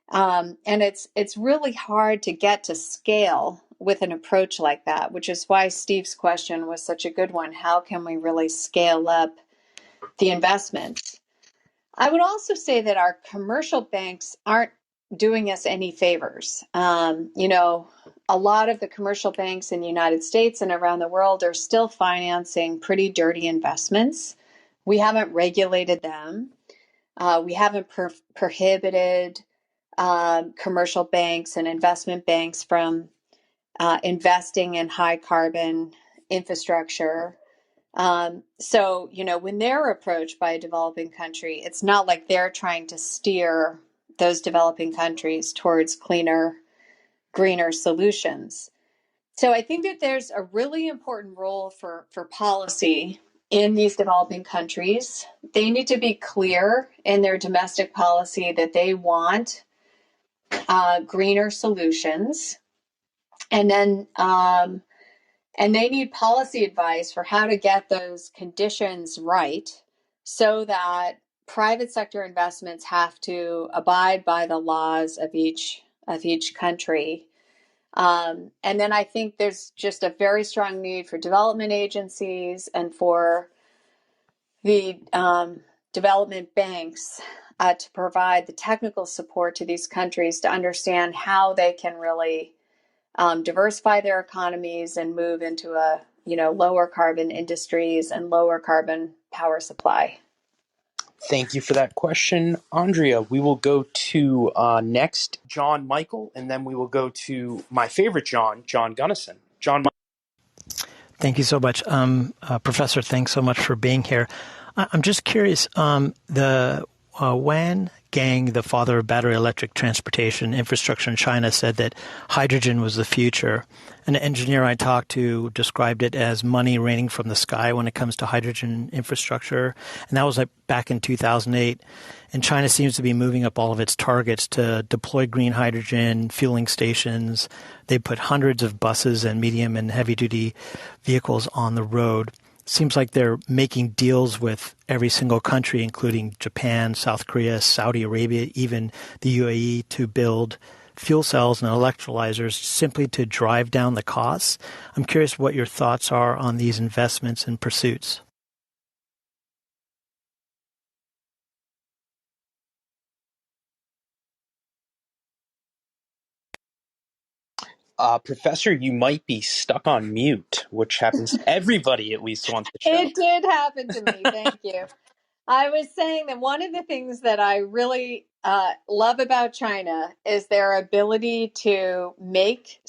And it's really hard to get to scale with an approach like that, which is why Steve's question was such a good one. How can we really scale up the investments? I would also say that our commercial banks aren't doing us any favors. A lot of the commercial banks in the United States and around the world are still financing pretty dirty investments. We haven't regulated them. We haven't prohibited commercial banks and investment banks from investing in high carbon infrastructure. So, when they're approached by a developing country, it's not like they're trying to steer those developing countries towards cleaner, greener solutions. So I think that there's a really important role for policy in these developing countries. They need to be clear in their domestic policy that they want greener solutions. And then and they need policy advice for how to get those conditions right so that private sector investments have to abide by the laws of each country. And then I think there's just a very strong need for development agencies and for the development banks to provide the technical support to these countries to understand how they can really diversify their economies and move into a lower carbon industries and lower carbon power supply. Thank you for that question, Andrea. We will go to next John Michael, and then we will go to my favorite John Gunnison. John. Thank you so much. Professor, thanks so much for being here. I'm just curious, the Wan Gang, the father of battery electric transportation infrastructure in China, said that hydrogen was the future. An engineer I talked to described it as money raining from the sky when it comes to hydrogen infrastructure. And that was like back in 2008. And China seems to be moving up all of its targets to deploy green hydrogen fueling stations. They put hundreds of buses and medium and heavy duty vehicles on the road. Seems like they're making deals with every single country, including Japan, South Korea, Saudi Arabia, even the UAE, to build fuel cells and electrolyzers simply to drive down the costs. I'm curious what your thoughts are on these investments and pursuits. Professor, you might be stuck on mute, which happens to everybody at least once a show. It did happen to me. Thank you. I was saying that one of the things that I really love about China is their ability to make,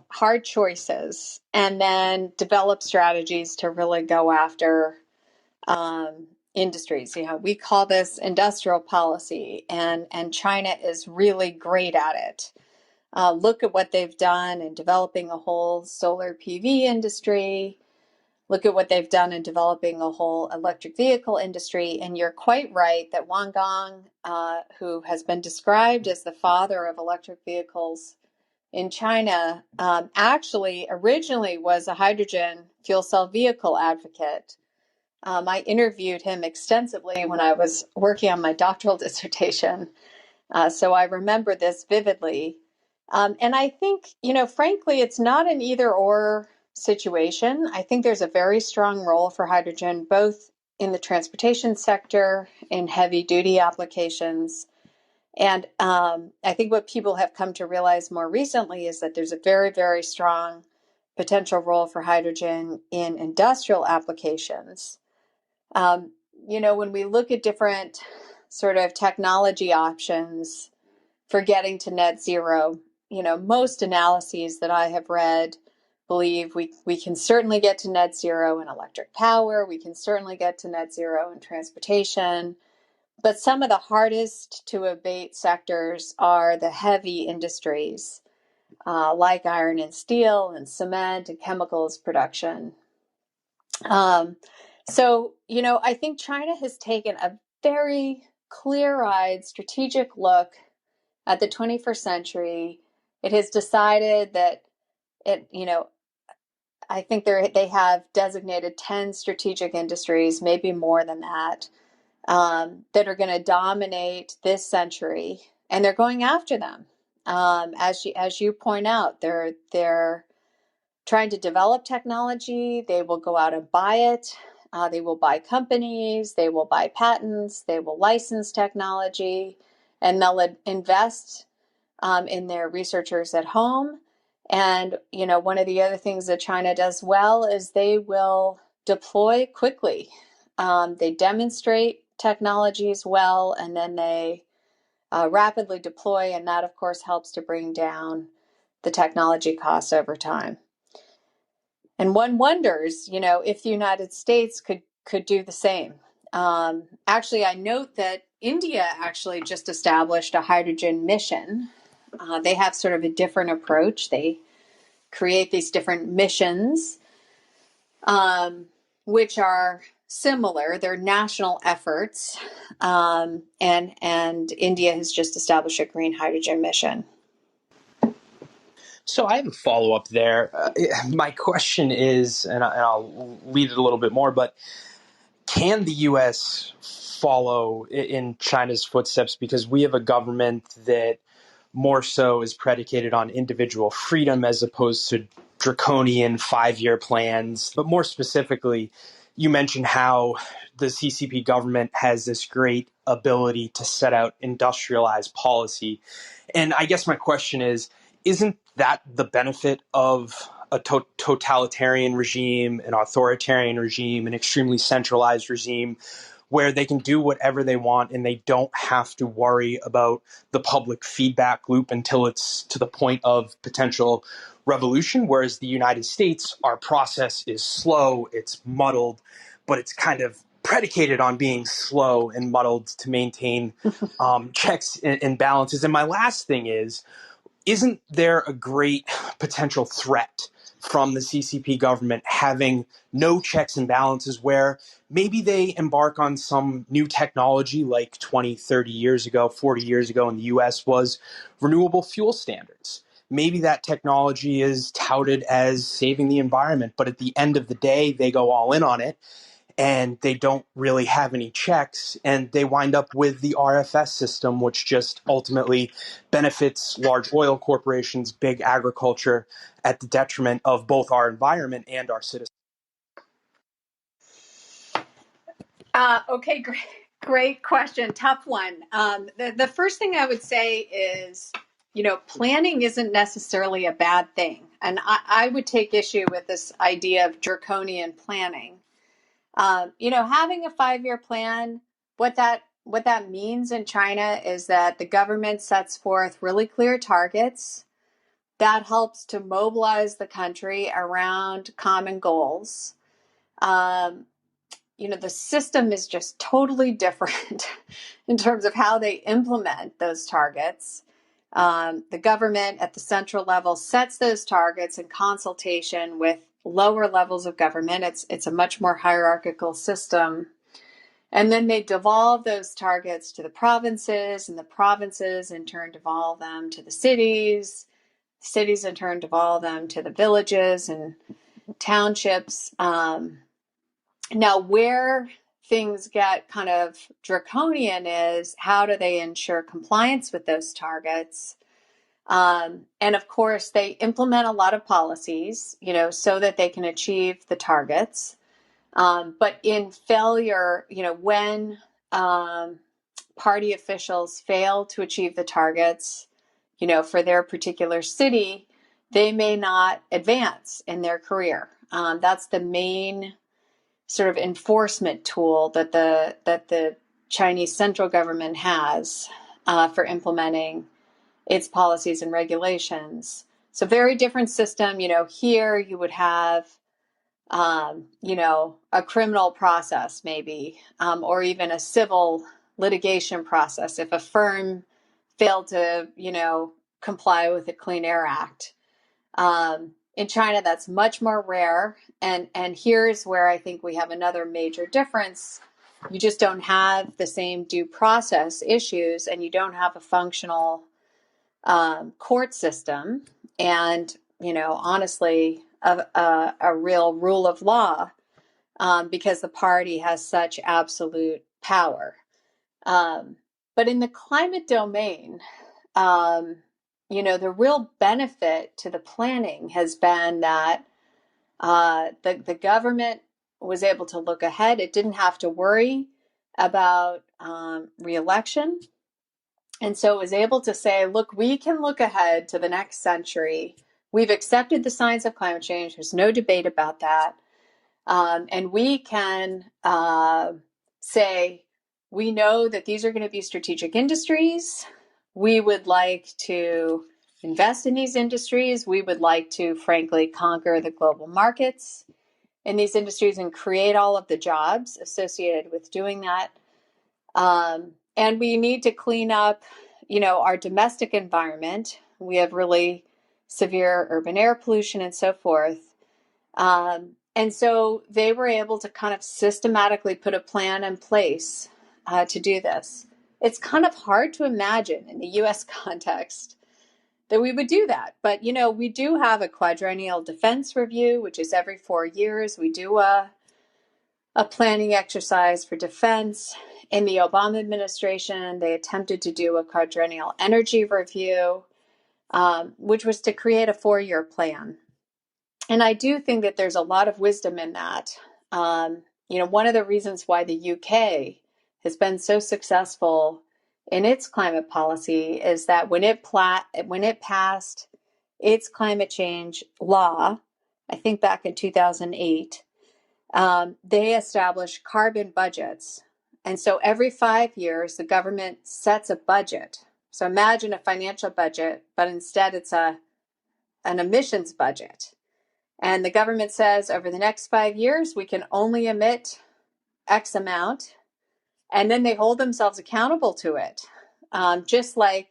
hard choices and then develop strategies to really go after industries. We call this industrial policy, and China is really great at it. Look at what they've done in developing a whole solar PV industry. Look at what they've done in developing a whole electric vehicle industry. And you're quite right that Wang Gong, who has been described as the father of electric vehicles in China, actually originally was a hydrogen fuel cell vehicle advocate. I interviewed him extensively when I was working on my doctoral dissertation. So I remember this vividly. And I think, frankly, it's not an either or situation. I think there's a very strong role for hydrogen, both in the transportation sector, in heavy duty applications. And I think what people have come to realize more recently is that there's a very, very strong potential role for hydrogen in industrial applications. When we look at different sort of technology options for getting to net zero, most analyses that I have read believe we can certainly get to net zero in electric power. We can certainly get to net zero in transportation. But some of the hardest to abate sectors are the heavy industries, like iron and steel and cement and chemicals production. I think China has taken a very clear-eyed strategic look at the 21st century. It has decided that I think they have designated 10 strategic industries, maybe more than that, that are going to dominate this century, and they're going after them. As you point out, they're trying to develop technology. They will go out and buy it. They will buy companies. They will buy patents. They will license technology, and they'll invest in their researchers at home. And, one of the other things that China does well is they will deploy quickly. They demonstrate technologies well, and then they rapidly deploy. And that, of course, helps to bring down the technology costs over time. And one wonders, if the United States could do the same. Actually, I note that India actually just established a hydrogen mission. They have sort of a different approach. They create these different missions, which are similar. They're national efforts, and India has just established a green hydrogen mission. So I have a follow-up there. My question is, and I'll lead it a little bit more, but can the U.S. follow in China's footsteps? Because we have a government that more so is predicated on individual freedom as opposed to draconian 5-year plans. But more specifically, you mentioned how the CCP government has this great ability to set out industrialized policy. And I guess my question is, isn't that the benefit of a totalitarian regime, an authoritarian regime, an extremely centralized regime, where they can do whatever they want and they don't have to worry about the public feedback loop until it's to the point of potential revolution? Whereas the United States, our process is slow, it's muddled, but it's kind of predicated on being slow and muddled to maintain checks and balances. And my last thing is, isn't there a great potential threat from the CCP government having no checks and balances, where maybe they embark on some new technology like 20, 30 years ago, 40 years ago in the US was renewable fuel standards? Maybe that technology is touted as saving the environment, but at the end of the day, they go all in on it and they don't really have any checks, and they wind up with the RFS system, which just ultimately benefits large oil corporations, big agriculture, at the detriment of both our environment and our citizens. Okay, great question. Tough one. The first thing I would say is planning isn't necessarily a bad thing. And I would take issue with this idea of draconian planning. Having a 5-year plan, what that means in China is that the government sets forth really clear targets that helps to mobilize the country around common goals. The system is just totally different in terms of how they implement those targets. The government at the central level sets those targets in consultation with lower levels of government. It's a much more hierarchical system. And then they devolve those targets to the provinces, and the provinces in turn devolve them to the cities. Cities in turn devolve them to the villages and townships. Now, where things get kind of draconian is how do they ensure compliance with those targets? And of course, they implement a lot of policies, so that they can achieve the targets. But in failure, when party officials fail to achieve the targets, for their particular city, they may not advance in their career. That's the main sort of enforcement tool that the Chinese central government has for implementing its policies and regulations. So very different system. Here you would have, a criminal process maybe, or even a civil litigation process if a firm failed to, comply with the Clean Air Act. In China, that's much more rare. And here's where I think we have another major difference. You just don't have the same due process issues, and you don't have a functional court system. And, honestly, a real rule of law, because the party has such absolute power. But in the climate domain, the real benefit to the planning has been that the government was able to look ahead. It didn't have to worry about re-election. And so it was able to say, look, we can look ahead to the next century. We've accepted the science of climate change. There's no debate about that. And we can say, we know that these are going to be strategic industries. We would like to invest in these industries. We would like to, frankly, conquer the global markets in these industries and create all of the jobs associated with doing that. And we need to clean up, our domestic environment. We have really severe urban air pollution and so forth. And so they were able to kind of systematically put a plan in place to do this. It's kind of hard to imagine in the U.S. context that we would do that. But, we do have a quadrennial defense review, which is every 4 years. We do a planning exercise for defense. In the Obama administration, they attempted to do a quadrennial energy review, which was to create a 4-year plan. And I do think that there's a lot of wisdom in that. One of the reasons why the UK has been so successful in its climate policy is that when it passed its climate change law, I think back in 2008, they established carbon budgets. And so every 5 years, the government sets a budget. So imagine a financial budget, but instead it's an emissions budget. And the government says over the next 5 years, we can only emit X amount. And then they hold themselves accountable to it. Just like,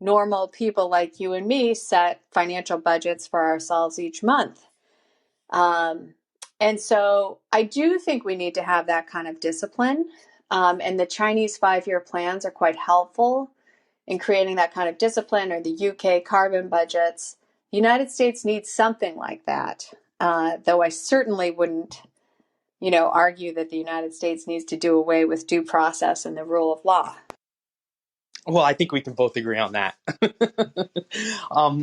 normal people like you and me set financial budgets for ourselves each month. And so I do think we need to have that kind of discipline. And the Chinese 5-year plans are quite helpful in creating that kind of discipline, or the UK carbon budgets. The United States needs something like that, though I certainly wouldn't, argue that the United States needs to do away with due process and the rule of law. Well, I think we can both agree on that.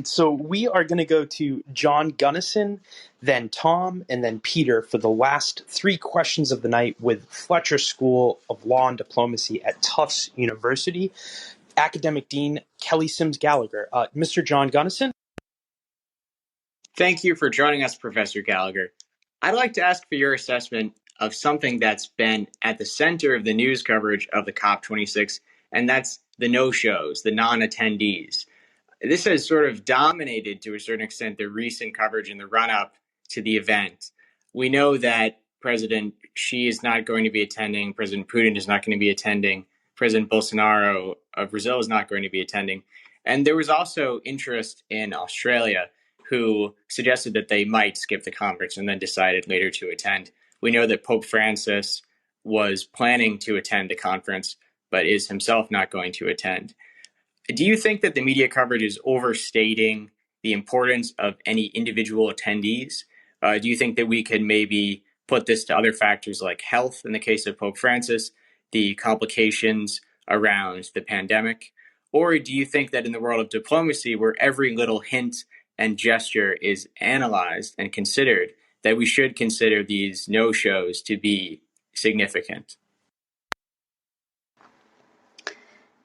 So we are going to go to John Gunnison, then Tom, and then Peter for the last 3 questions of the night with Fletcher School of Law and Diplomacy at Tufts University. Academic Dean Kelly Sims Gallagher. Mr. John Gunnison. Thank you for joining us, Professor Gallagher. I'd like to ask for your assessment of something that's been at the center of the news coverage of the COP26, and that's the no-shows, the non-attendees. This has sort of dominated, to a certain extent, the recent coverage in the run-up to the event. We know that President Xi is not going to be attending, President Putin is not going to be attending, President Bolsonaro of Brazil is not going to be attending. And there was also interest in Australia, who suggested that they might skip the conference and then decided later to attend. We know that Pope Francis was planning to attend the conference, but is himself not going to attend. Do you think that the media coverage is overstating the importance of any individual attendees? Do you think that we could maybe put this to other factors like health in the case of Pope Francis, the complications around the pandemic? Or do you think that in the world of diplomacy, where every little hint and gesture is analyzed and considered, that we should consider these no-shows to be significant?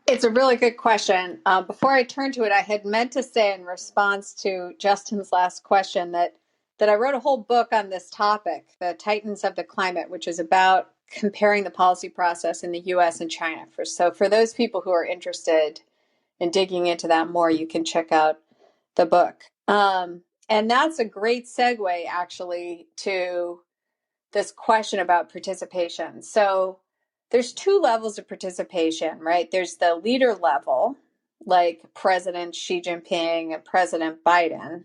It's a really good question. Before I turn to it, I had meant to say in response to Justin's last question that I wrote a whole book on this topic, The Titans of the Climate, which is about comparing the policy process in the US and China. So for those people who are interested in digging into that more, you can check out the book. And that's a great segue, actually, to this question about participation. So there's two levels of participation, right? There's the leader level, like President Xi Jinping and President Biden.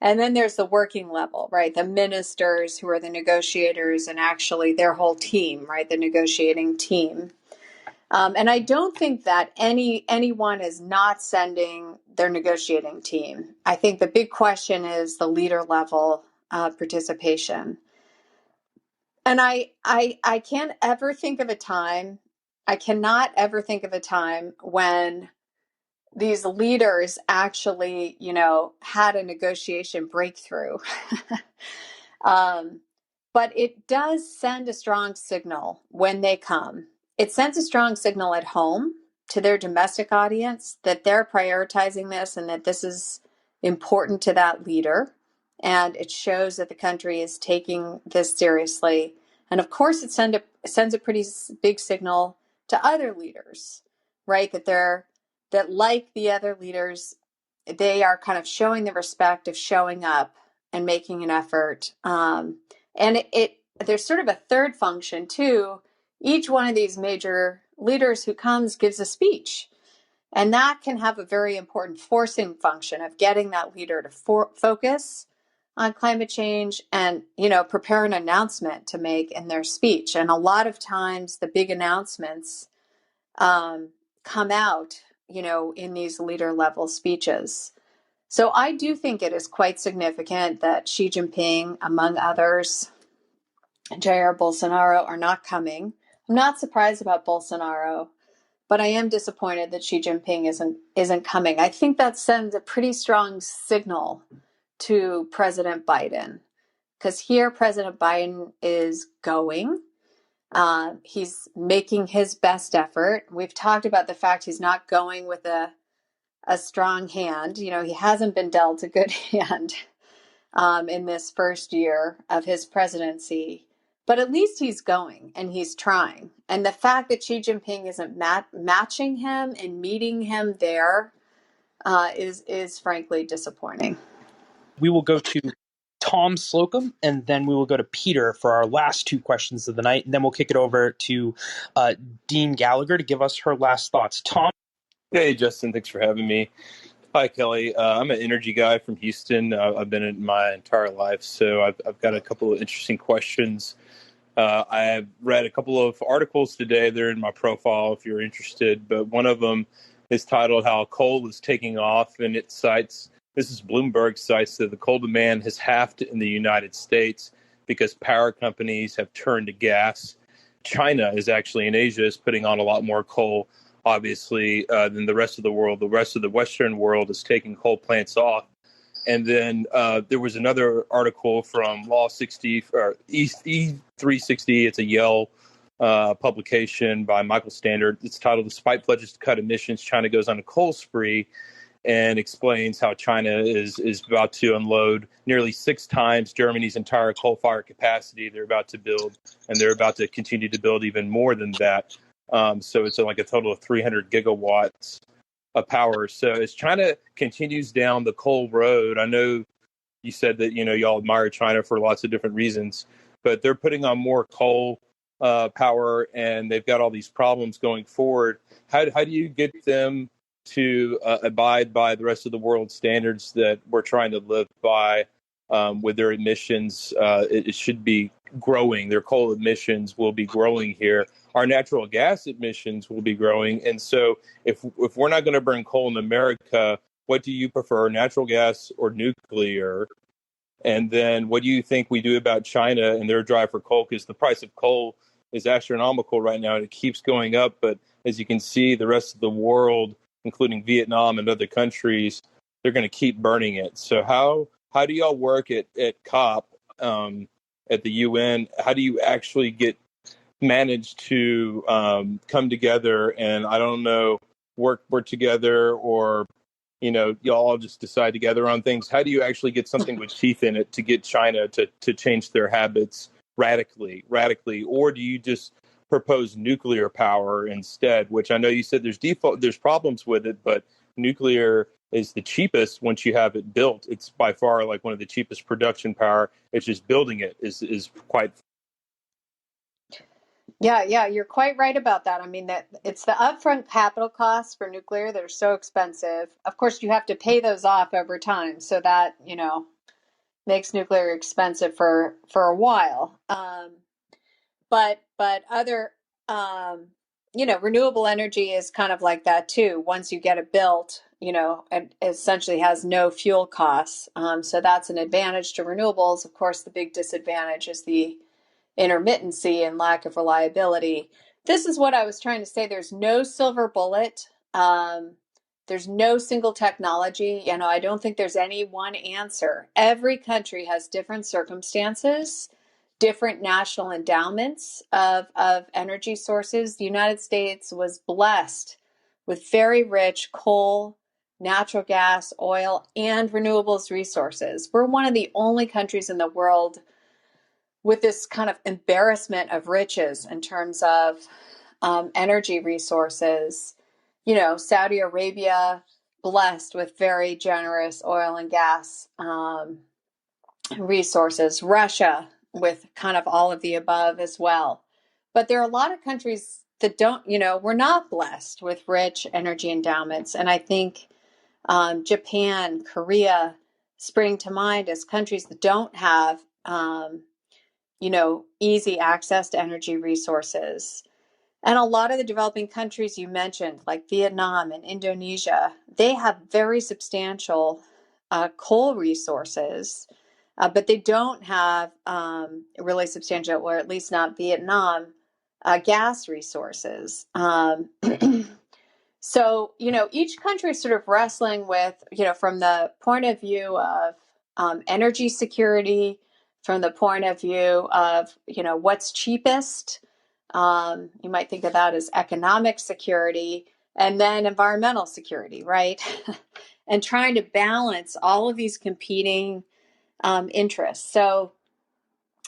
And then there's the working level, right? The ministers who are the negotiators and actually their whole team, right? The negotiating team. And I don't think that anyone is not sending their negotiating team. I think the big question is the leader level participation. And I can't ever think of a time, I cannot ever think of a time when these leaders actually, had a negotiation breakthrough. But it does send a strong signal when they come. It sends a strong signal at home to their domestic audience that they're prioritizing this and that this is important to that leader. And it shows that the country is taking this seriously. And of course, it sends a pretty big signal to other leaders, right? That like the other leaders, they are kind of showing the respect of showing up and making an effort. And there's sort of a third function too. Each one of these major leaders who comes gives a speech. And that can have a very important forcing function of getting that leader to focus on climate change and, prepare an announcement to make in their speech. And a lot of times the big announcements come out, in these leader level speeches. So I do think it is quite significant that Xi Jinping, among others, Jair Bolsonaro are not coming. I'm not surprised about Bolsonaro, but I am disappointed that Xi Jinping isn't coming. I think that sends a pretty strong signal to President Biden, because here President Biden is going. He's making his best effort. We've talked about the fact he's not going with a strong hand. He hasn't been dealt a good hand in this first year of his presidency. But at least he's going and he's trying. And the fact that Xi Jinping isn't matching him and meeting him there is frankly disappointing. We will go to Tom Slocum, and then we will go to Peter for our last two questions of the night. And then we'll kick it over to Dean Gallagher to give us her last thoughts. Tom? Hey, Justin. Thanks for having me. Hi, Kelly. I'm an energy guy from Houston. I've been in my entire life, so I've got a couple of interesting questions. I've read a couple of articles today. They're in my profile if you're interested, but one of them is titled How Coal is Taking Off, and it cites, this is Bloomberg cites, that the coal demand has halved in the United States because power companies have turned to gas. China is actually, in Asia, is putting on a lot more coal, obviously, than the rest of the world. The rest of the Western world is taking coal plants off. And then there was another article from Law 60 or E360. It's a Yale publication by Michael Standard. It's titled "Despite Pledges to Cut Emissions, China Goes on a Coal Spree," and explains how China is about to unload nearly 6 times Germany's entire coal-fired capacity they're about to build, and they're about to continue to build even more than that. So it's like a total of 300 gigawatts of power. So as China continues down the coal road, I know you said that, y'all admire China for lots of different reasons, but they're putting on more coal power, and they've got all these problems going forward. How do you get them to abide by the rest of the world standards that we're trying to live by with their emissions? It should be growing. Their coal emissions will be growing here. Our natural gas emissions will be growing. And so if we're not going to burn coal in America, what do you prefer, natural gas or nuclear? And then what do you think we do about China and their drive for coal? Because the price of coal is astronomical right now, and it keeps going up. But as you can see, the rest of the world, including Vietnam and other countries, they're going to keep burning it. So how do y'all work at COP at the UN? How do you actually manage to come together and, I don't know, work together, or y'all just decide together on things? How do you actually get something with teeth in it to get China to change their habits radically? Or do you just propose nuclear power instead, which I know you said there's problems with it, but nuclear is the cheapest once you have it built. It's by far like one of the cheapest production power. It's just building it is quite. Yeah, you're quite right about that. I mean, that it's the upfront capital costs for nuclear that are so expensive. Of course, you have to pay those off over time, so that, makes nuclear expensive for a while. But other, renewable energy is kind of like that too. Once you get it built, it essentially has no fuel costs. So that's an advantage to renewables. Of course, the big disadvantage is the intermittency and lack of reliability. This is what I was trying to say. There's no silver bullet. There's no single technology. I don't think there's any one answer. Every country has different circumstances, different national endowments of energy sources. The United States was blessed with very rich coal, natural gas, oil, and renewables resources. We're one of the only countries in the world with this kind of embarrassment of riches in terms of energy resources. Saudi Arabia, blessed with very generous oil and gas resources. Russia, with kind of all of the above as well. But there are a lot of countries that don't, we're not blessed with rich energy endowments. And I think Japan, Korea spring to mind as countries that don't have easy access to energy resources. And a lot of the developing countries you mentioned, like Vietnam and Indonesia, they have very substantial coal resources, but they don't have really substantial, or at least not Vietnam, gas resources. So, each country is sort of wrestling with, from the point of view of energy security, from the point of view of, what's cheapest. You might think of that as economic security, and then environmental security, right? And trying to balance all of these competing interests. So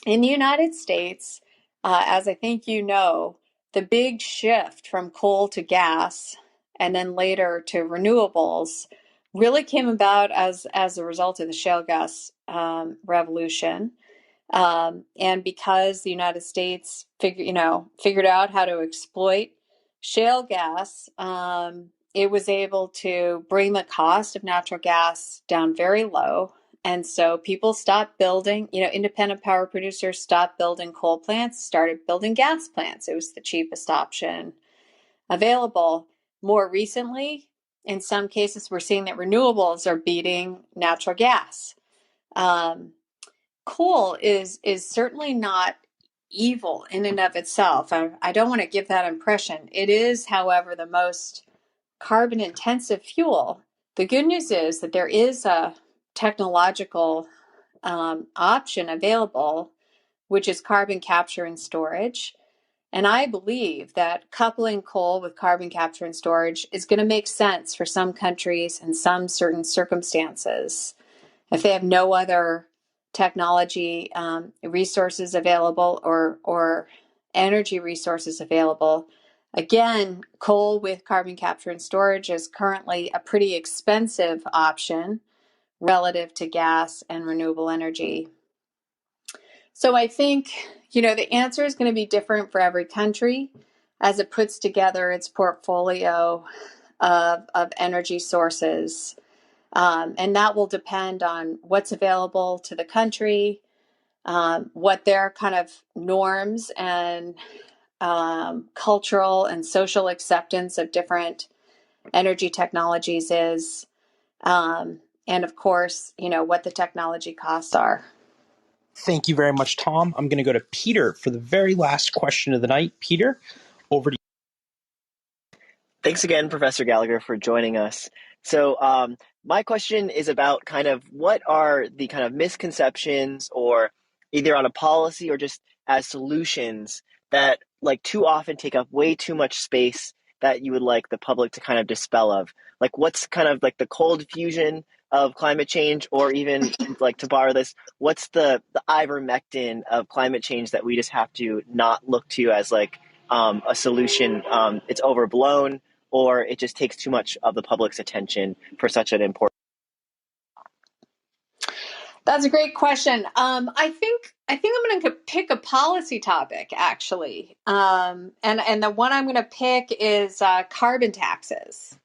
in the United States, as I think the big shift from coal to gas and then later to renewables really came about as a result of the shale gas revolution. And because the United States figured out how to exploit shale gas, it was able to bring the cost of natural gas down very low. And so people stopped building, independent power producers stopped building coal plants, started building gas plants. It was the cheapest option available. More recently, in some cases, we're seeing that renewables are beating natural gas. Coal is certainly not evil in and of itself. I don't want to give that impression. It is, however, the most carbon intensive fuel. The good news is that there is a technological option available, which is carbon capture and storage. And I believe that coupling coal with carbon capture and storage is going to make sense for some countries and some certain circumstances. If they have no other technology resources available or energy resources available. Again, coal with carbon capture and storage is currently a pretty expensive option relative to gas and renewable energy. So I think, the answer is going to be different for every country as it puts together its portfolio of energy sources. And that will depend on what's available to the country, what their kind of norms and cultural and social acceptance of different energy technologies is, and of course, what the technology costs are. Thank you very much, Tom. I'm going to go to Peter for the very last question of the night. Peter, over to you. Thanks again, Professor Gallagher, for joining us. So my question is about kind of what are the kind of misconceptions, or either on a policy or just as solutions, that like too often take up way too much space that you would like the public to kind of dispel of? Like what's kind of like the cold fusion of climate change, or even like, to borrow this, what's the ivermectin of climate change that we just have to not look to as like a solution? It's overblown, or it just takes too much of the public's attention for such an important. That's a great question. I think I'm going to pick a policy topic, actually, and the one I'm going to pick is carbon taxes.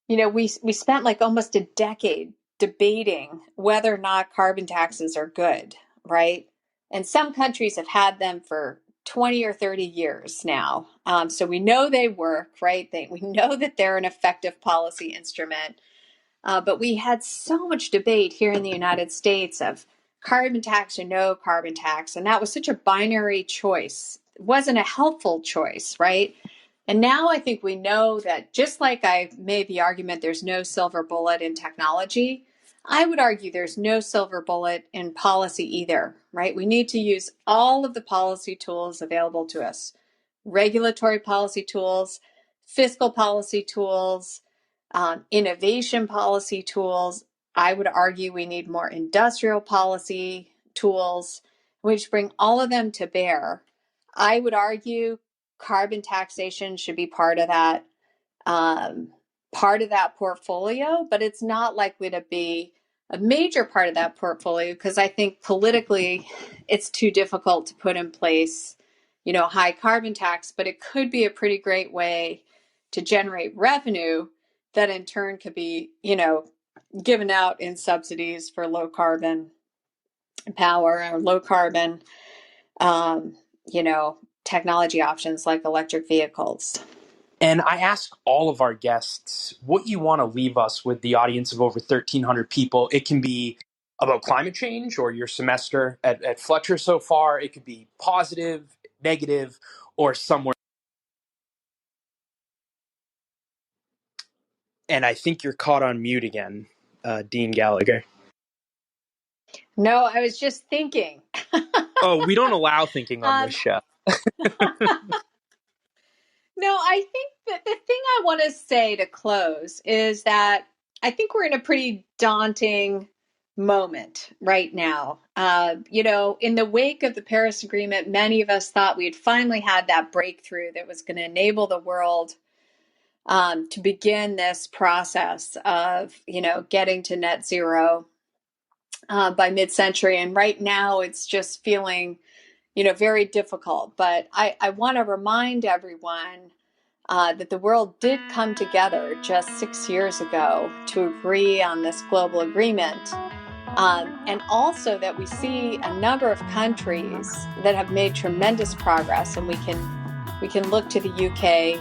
We spent like almost a decade debating whether or not carbon taxes are good, right? And some countries have had them for 20 or 30 years now. So we know they work, right? We know that they're an effective policy instrument. But we had so much debate here in the United States of carbon tax or no carbon tax. And that was such a binary choice. It wasn't a helpful choice, right? And now I think we know that, just like I made the argument there's no silver bullet in technology, I would argue there's no silver bullet in policy either, right? We need to use all of the policy tools available to us: regulatory policy tools, fiscal policy tools, innovation policy tools. I would argue we need more industrial policy tools, which bring all of them to bear. I would argue carbon taxation should be part of that portfolio, but it's not likely to be a major part of that portfolio because I think politically it's too difficult to put in place, high carbon tax, but it could be a pretty great way to generate revenue that in turn could be, given out in subsidies for low carbon power or low carbon, technology options like electric vehicles. And I ask all of our guests what you want to leave us with the audience of over 1,300 people. It can be about climate change or your semester at Fletcher so far. It could be positive, negative, or somewhere. And I think you're caught on mute again, Dean Gallagher. No, I was just thinking. Oh, we don't allow thinking on this show. No, I think that the thing I want to say to close is that I think we're in a pretty daunting moment right now. In the wake of the Paris Agreement, many of us thought we had finally had that breakthrough that was going to enable the world to begin this process of, getting to net zero by mid-century. And right now it's just feeling, very difficult. But I want to remind everyone that the world did come together just 6 years ago to agree on this global agreement. And also that we see a number of countries that have made tremendous progress, and we can look to the UK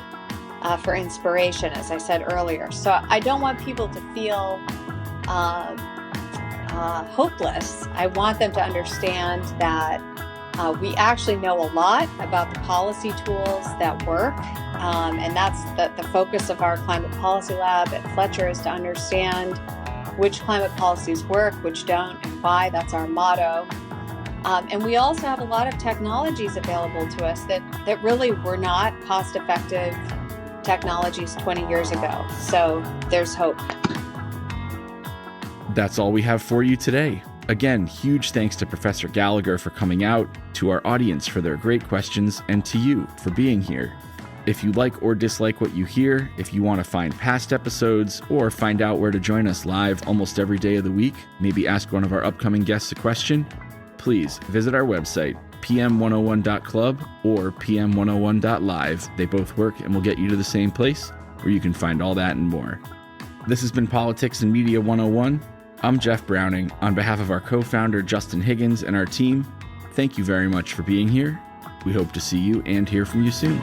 for inspiration, as I said earlier. So I don't want people to feel hopeless. I want them to understand that we actually know a lot about the policy tools that work, and that's the focus of our Climate Policy Lab at Fletcher, is to understand which climate policies work, which don't, and why. That's our motto. And we also have a lot of technologies available to us that really were not cost-effective technologies 20 years ago. So there's hope. That's all we have for you today. Again, huge thanks to Professor Gallagher for coming out, to our audience for their great questions, and to you for being here. If you like or dislike what you hear, if you want to find past episodes, or find out where to join us live almost every day of the week, maybe ask one of our upcoming guests a question, please visit our website, pm101.club or pm101.live. They both work and will get you to the same place where you can find all that and more. This has been Politics and Media 101. I'm Jeff Browning. On behalf of our co-founder, Justin Higgins, and our team, thank you very much for being here. We hope to see you and hear from you soon.